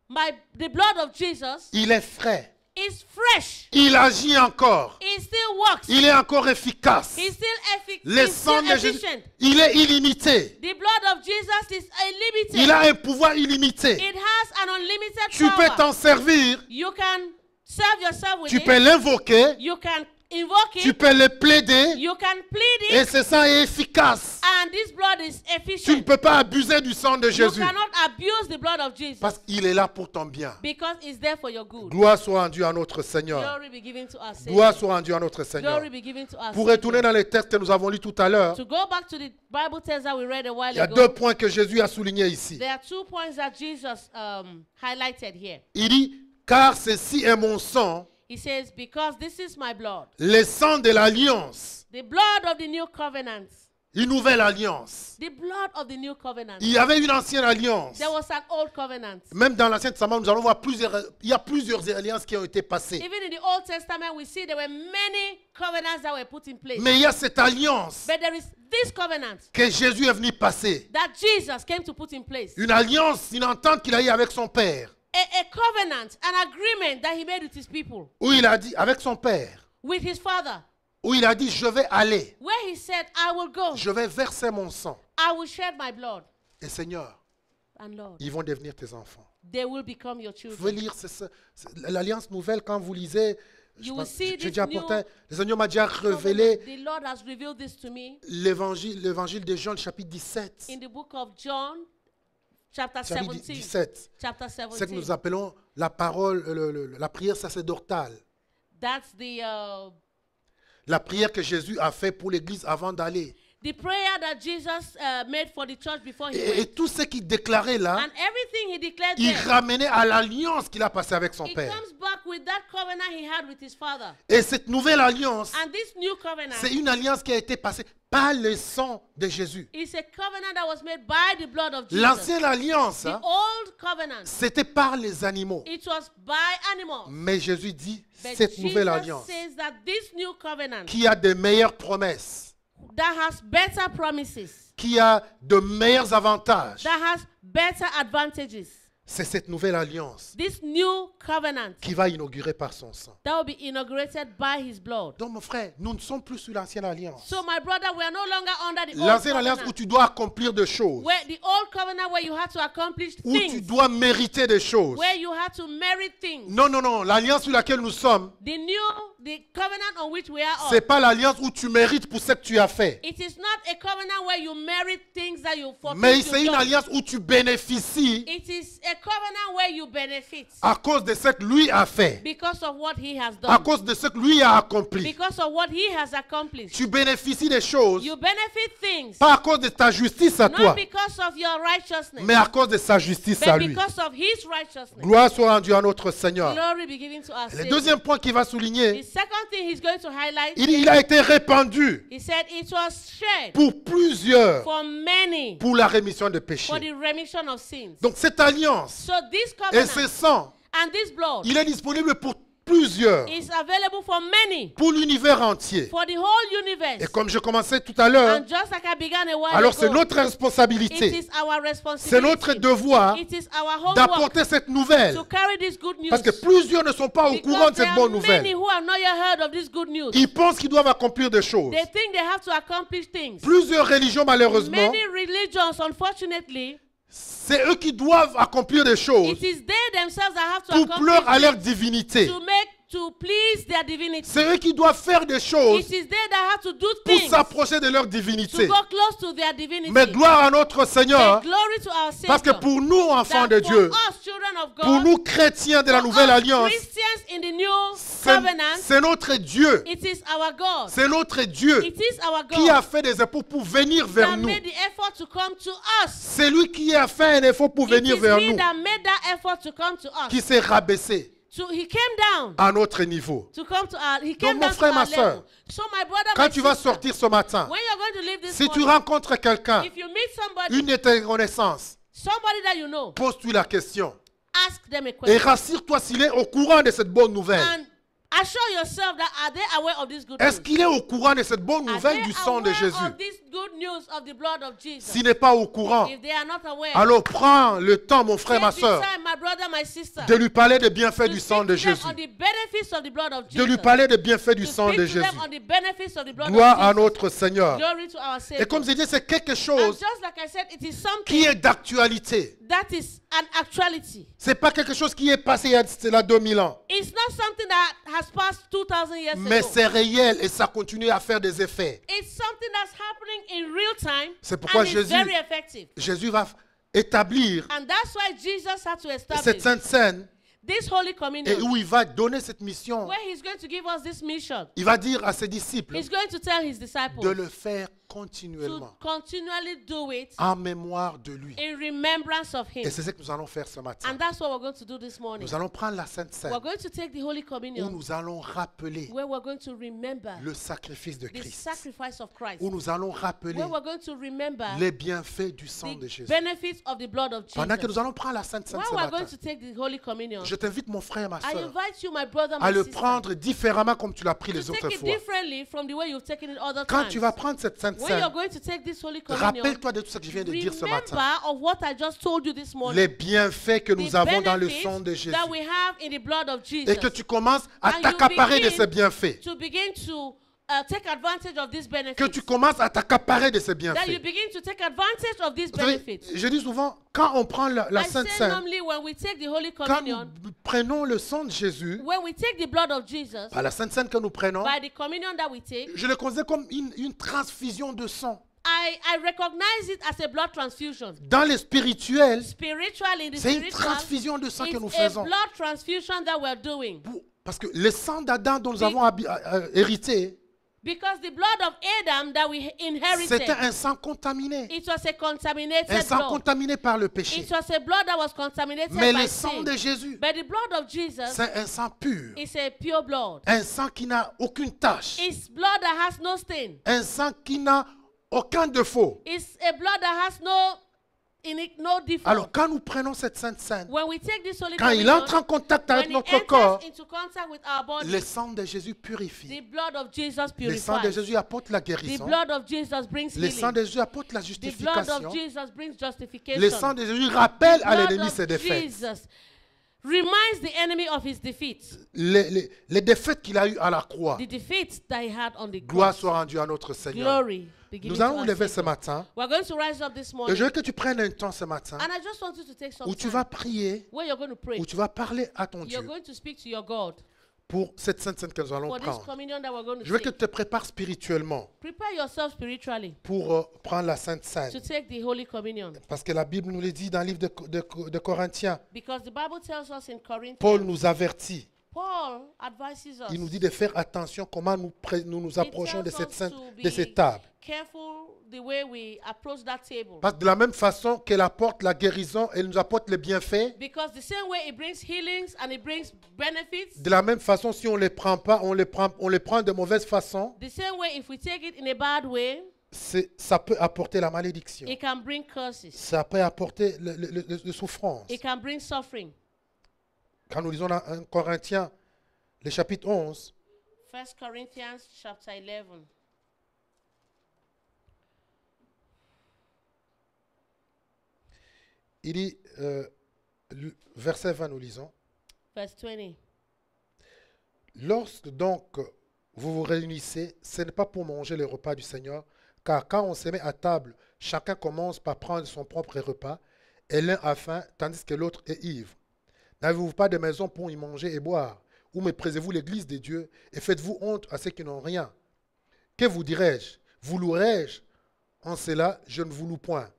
brother, the blood of Jesus Il est frais. is fresh. Il agit encore. It still works. Il est encore efficace. It's still, Le it's sang still de Jésus, efficient. il est illimité. The blood of Jesus is unlimited. Il a un pouvoir illimité. It has an unlimited Tu peux power. t'en servir. You can serve yourself with Tu it. peux l'invoquer. You can invoke Tu it. peux le plaider. You can plead Et it. ce sang est efficace. And this blood is Tu ne efficient. peux pas abuser du sang de You Jésus. cannot abuse the blood of Jesus. Parce qu'il est là pour ton bien. Because it's there for your good. Gloire soit rendue à notre Seigneur. Glory be given to our Gloire Savior. soit rendue à notre Seigneur. Glory be given to our Pour retourner Savior. dans les textes que nous avons lus tout à l'heure, To go back to the Bible text that we read a while il y a ago, deux points que Jésus a soulignés ici. there are 2 points that Jesus highlighted here. Il dit, car ceci est mon sang, He says, because this is my blood, le sang de l'alliance. the blood of the new covenant. une nouvelle alliance. The blood of the new covenant. Il y avait une ancienne alliance. There was an old covenant. Même dans l'Ancien Testament, nous allons voir il y a plusieurs alliances qui ont été passées. Even in the Old Testament, we see there were many covenants that were put in place. Mais il y a cette alliance But there is this covenant que Jésus est venu passer. that Jesus came to put in place. Une alliance, une entente qu'il a eue avec son Père. A covenant, an agreement that he made with his people, Où il a dit, avec son Père, with his father, où il a dit, je vais aller, where he said, I will go, je vais verser mon sang. I will shed my blood. Et Seigneur, And Lord, ils vont devenir tes enfants. they will become your Vous pouvez children. lire l'alliance nouvelle quand vous lisez. You will see J'ai this déjà new apporté, le Seigneur m'a déjà covenant. révélé The Lord has revealed this to me l'évangile de Jean, le chapitre 17. in the book of John, chapter Chapitre 17. 17. Chapter C'est que 17. nous appelons la parole, la prière sacerdotale. That's the La prière que Jésus a fait pour l'Église avant d'aller. prayer that Jesus made for the church before he Et went. tout ce qu'il déclarait là, And everything he declared il there, ramenait à l'alliance qu'il a passée avec son it Père. comes back with that covenant he had with his father. Et cette nouvelle alliance, And this new covenant c'est une alliance qui a été passée par le sang de Jésus. is a covenant that was made by the blood of Jesus. L'ancienne alliance, The hein, old covenant, c'était par les animaux. it was by animals. Mais Jésus dit, But cette nouvelle Jesus alliance, says that this new covenant qui a de meilleures promesses, that has better promises, qui a de meilleurs avantages, that has better advantages, c'est cette nouvelle alliance this new covenant qui va inaugurer par son sang. that will be inaugurated by his blood. Donc mon frère, nous ne sommes plus sur l'ancienne alliance. So my brother, we are no longer under the old L'ancienne alliance où covenant. tu dois accomplir des choses, Where the old covenant where you had to accomplish où tu things, dois mériter des choses. where you had to merit things. Non, non, non, l'alliance sur laquelle nous sommes, The covenant on which we are c'est on. pas l'alliance où tu mérites pour ce que tu as fait. It is not a covenant where you merit things that you for Mais things c'est you've une done. alliance où tu bénéficies It is a covenant where you benefit à cause de ce que lui a fait, because of what he has à done, cause de ce que lui a accompli. because of what he has accomplished. Tu bénéficies des choses, You benefit things pas à cause de ta justice à not toi, because of your righteousness, mais à cause de sa justice à but lui. because of his righteousness. Gloire soit rendue à notre Seigneur. Glory be given to us. Le deuxième point qu'il va The souligner, second thing he's going to highlight, il a été répandu he said it was shed pour plusieurs, for many pour la rémission de for péchés. the remission of sins. Donc cette alliance So this et ce covenant sang, and this blood il est disponible pour plusieurs, is available for many, pour l'univers entier. for the whole universe. Et comme je commençais tout à l'heure, And just like I began a while alors c'est ago, notre it responsabilité, is our c'est responsibility. notre devoir It is our homework d'apporter cette nouvelle. to carry this good news. Parce que plusieurs ne sont pas au courant Because de there cette are bonne many nouvelle. who have not yet heard of this good news. Ils pensent qu'ils doivent accomplir des choses. They think they have to accomplish things. Plusieurs religions, malheureusement, Many religions, unfortunately, c'est eux qui doivent accomplir des choses it is they themselves that have to pour accomplish pleurer à leur things divinité. to please their divinity. C'est eux qui doivent faire des choses It is they that have to do pour things s'approcher de leur to divinité. go close to their divinity. Mais gloire à notre Seigneur, But glory to our parce que Savior. pour nous, enfants That de for Dieu, us, children of pour God, nous, chrétiens de la for Nouvelle us Alliance, Christians in the new c'est covenant, c'est notre Dieu. it is our God. C'est notre Dieu It is our qui a God fait des efforts pour venir vers that nous. made the effort to come to us. C'est lui qui a fait un effort pour It venir is vers he nous, that made that effort to come to us. qui s'est rabaissé So he came down à notre niveau. to come to our. He came mon down to frère, our ma level. sœur, So my brother, Quand my tu vas sister, sortir ce matin, when you're going to leave this si tu morning, rencontres quelqu'un, if you meet somebody, une de tes connaissances, somebody that you know, pose-lui la question ask them a et question rassure-toi s'il est au courant de cette bonne nouvelle. and assure yourself that are they aware of this good Est-ce news? qu'il est au courant de cette bonne Are nouvelle they du sang de aware Jésus? of this good news of the blood of Jesus? S'il n'est pas au courant, If they are not aware, alors prends le temps, mon frère, ma take soeur, beside my brother, my sister, de lui parler des bienfaits to du sang speak de to them Jésus. on the benefits of the blood of De Jesus. lui parler des bienfaits du To sang speak de to them Jésus. on the benefits of the blood Gloire of à Jesus. notre Seigneur. Glory to our Savior. Et comme je dis, c'est quelque And chose just like I said, it is something qui est d'actualité. that is an actuality. C'est pas quelque chose qui est passé il y a cela 2000 ans. It's not something that has passed 2000 years Mais ago. c'est réel et ça continue à faire des effets. It's something that's happening in real time C'est pourquoi and it's Jésus- very effective. Jésus va établir And that's why Jesus had to cette establish sainte scène this Holy et Communion, où il va donner cette mission. where he's going to give us this mission. Il va dire à ses disciples He's going to tell his de disciples le faire continuellement to continually do it en mémoire de lui. in remembrance of Et him. c'est ce que nous allons faire ce matin. And that's what we're going to do this morning. Nous allons prendre la Sainte Seine We're going to take the Holy où Communion, nous allons rappeler where we're going to remember le sacrifice de the Christ. sacrifice of Christ, Où nous allons rappeler where we're going to remember les bienfaits du sang de the Jésus. benefits of the blood of Pendant que Jesus. nous allons prendre la Sainte Seine While ce we're matin, going to take the Holy Communion, je t'invite mon frère, ma I soeur, invite you, my brother, à my le sister, prendre différemment comme tu l'as pris to les autres take it fois. differently from the way you've taken it other Quand times. tu vas prendre cette Sainte When Seine, you're going to take this Holy Communion, rappelle-toi de tout ce que je viens de dire ce matin. remember of what I just told you this morning. Les bienfaits que nous The avons dans le benefits sang de Jésus. that we have in the blood of Jesus. Et que tu commences à And you t'accaparer de begin ces bienfaits. to begin to take advantage of these benefits. Que tu commences à t'accaparer de ces That you bienfaits. begin to take advantage of these Vous savez, benefits. je dis souvent, quand on prend la I Sainte say Seine, normally when we take the Holy quand Communion, nous prenons le sang de Jésus, when we take the blood of Jesus, par la Sainte Seine que nous prenons, by the communion that we take, je le considère comme une transfusion de sang. I recognize it as a blood transfusion. Dans les spirituels, Spiritually, in the c'est une spiritual, transfusion de sang que nous it's a faisons. blood transfusion that we're doing. Parce que le sang d'Adam dont nous Be- avons hérité, Because the blood of Adam that we inherited, c'était un sang contaminé. it was a contaminated Un sang blood. contaminé par le péché. It was a blood that was contaminated Mais by le sang sin. de Jésus, But the blood of Jesus c'est un sang pur. is a pure blood. Un sang qui n'a aucune tache. It's blood that has no stain. Un sang qui n'a aucun défaut. It's a blood that has no default. Alors, quand nous prenons cette Sainte Seine, When we take this Holy quand il Communion, entre en contact avec when it notre corps, enters into contact with our body, le sang de Jésus the purifie. blood of Jesus Le sang de purifies. Jésus apporte la The guérison. blood of Jesus brings Le sang healing. de Jésus apporte la The blood justification. of Jesus brings Le justification. sang de Jésus rappelle à blood l'ennemi of ses défaites. Jesus reminds the enemy of his defeat. Les défaites qu'il a eues à la croix. The defeat that he had on the Gloire cross. soit rendue à notre Seigneur. Glory. beginning Nous to allons our nous lever ce Savior. matin. We're going to rise up this Et morning. je veux que tu prennes un temps ce matin And I just want you to take some où tu time vas prier, where you're going to pray. où tu vas parler à ton You're Dieu going to speak to your God pour cette Sainte Seine que nous allons for this prendre. communion that we're going Je veux to que tu take. te prépares spirituellement Prepare yourself spiritually pour prendre la Sainte Seine. to take the Holy Communion. Parce que la Bible nous le dit dans le livre de Corinthiens. Because the Bible tells us in Corinthians, Paul nous avertit. Paul advises us. Il nous dit de faire attention comment nous approchons de He cette, tells us sainte, to de be cette table. careful the way we approach that table. Parce que de la même façon qu'elle apporte la guérison, elle nous apporte les bienfaits. Because the same way it brings healings and it brings benefits, De la même façon, si on ne les prend pas, on les prend de mauvaise façon, the same way if we take it in a bad way, ça peut apporter la malédiction. it can bring curses. Ça peut apporter le souffrance. It can bring suffering. Quand nous lisons dans 1 Corinthiens, le chapitre 11, 1 Corinthians chapter 11. il dit, verset 20, nous lisons. Verse 20. Lorsque donc vous vous réunissez, ce n'est pas pour manger le repas du Seigneur, car quand on se met à table, chacun commence par prendre son propre repas, et l'un a faim, tandis que l'autre est ivre. N'avez-vous pas de maison pour y manger et boire? Ou méprisez-vous l'église de Dieu et faites-vous honte à ceux qui n'ont rien? Que vous dirai-je? Vous louerai-je? En cela, je ne vous loue point.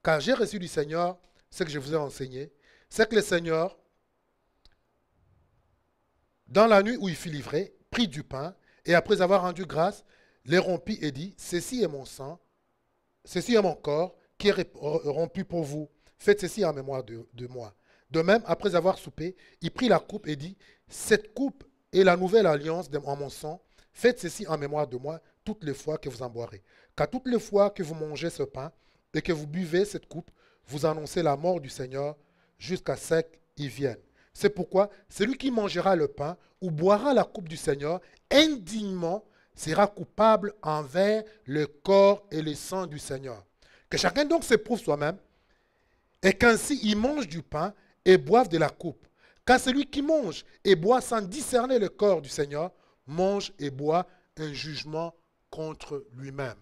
Car j'ai reçu du Seigneur ce que je vous ai enseigné, c'est que le Seigneur, dans la nuit où il fut livré, prit du pain, et après avoir rendu grâce, les rompit et dit, ceci est mon sang, ceci est mon corps, qui est rompu pour vous. Faites ceci en mémoire de moi. De même, après avoir soupé, il prit la coupe et dit, cette coupe est la nouvelle alliance en mon sang. Faites ceci en mémoire de moi toutes les fois que vous en boirez. Car toutes les fois que vous mangez ce pain et que vous buvez cette coupe, vous annoncez la mort du Seigneur jusqu'à ce qu'il vienne. C'est pourquoi celui qui mangera le pain ou boira la coupe du Seigneur indignement sera coupable envers le corps et le sang du Seigneur. Que chacun donc s'éprouve soi-même et qu'ainsi il mange du pain et boive de la coupe. Car celui qui mange et boit sans discerner le corps du Seigneur mange et boit un jugement contre lui-même.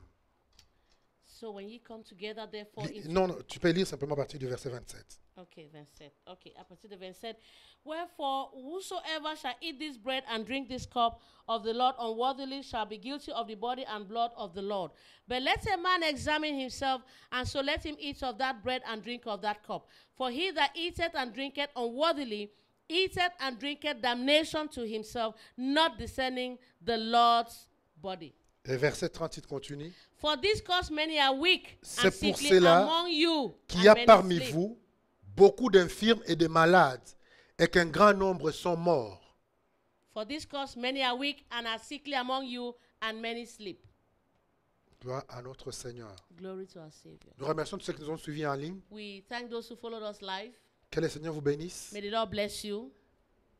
So when ye come together, therefore, Non, tu peux lire simplement à partir du verset 27. Okay, verse 7. Okay, à partir de 27. Wherefore, whosoever shall eat this bread and drink this cup of the Lord unworthily shall be guilty of the body and blood of the Lord. But let a man examine himself, and so let him eat of that bread and drink of that cup. For he that eateth and drinketh unworthily eateth and drinketh damnation to himself, not discerning the Lord's body. Et verset 38 continue. For this cause many are weak C'est and pour sickly cela among you, qu'il and y a many parmi sleep. vous beaucoup d'infirmes et de malades, et qu'un grand nombre sont morts. For this cause many are weak and are sickly among you, and many sleep. Gloire à notre Seigneur. Glory to our Savior. Nous remercions tous ceux qui nous ont suivis en ligne. We thank those who followed us live. Que le Seigneur vous bénisse. May the Lord bless you.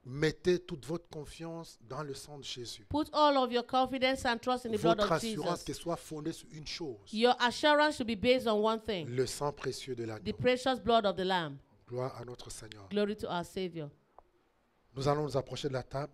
Mettez toute votre confiance dans le sang de Jésus. Put all of your confidence and trust in the blood Votre of assurance Jesus. qu'elle soit fondée sur une chose. Your assurance should be based on one thing, Le sang précieux de the l'agneau. precious blood of the Lamb. Gloire à notre Seigneur. Glory to our Savior. Nous allons nous approcher de la table.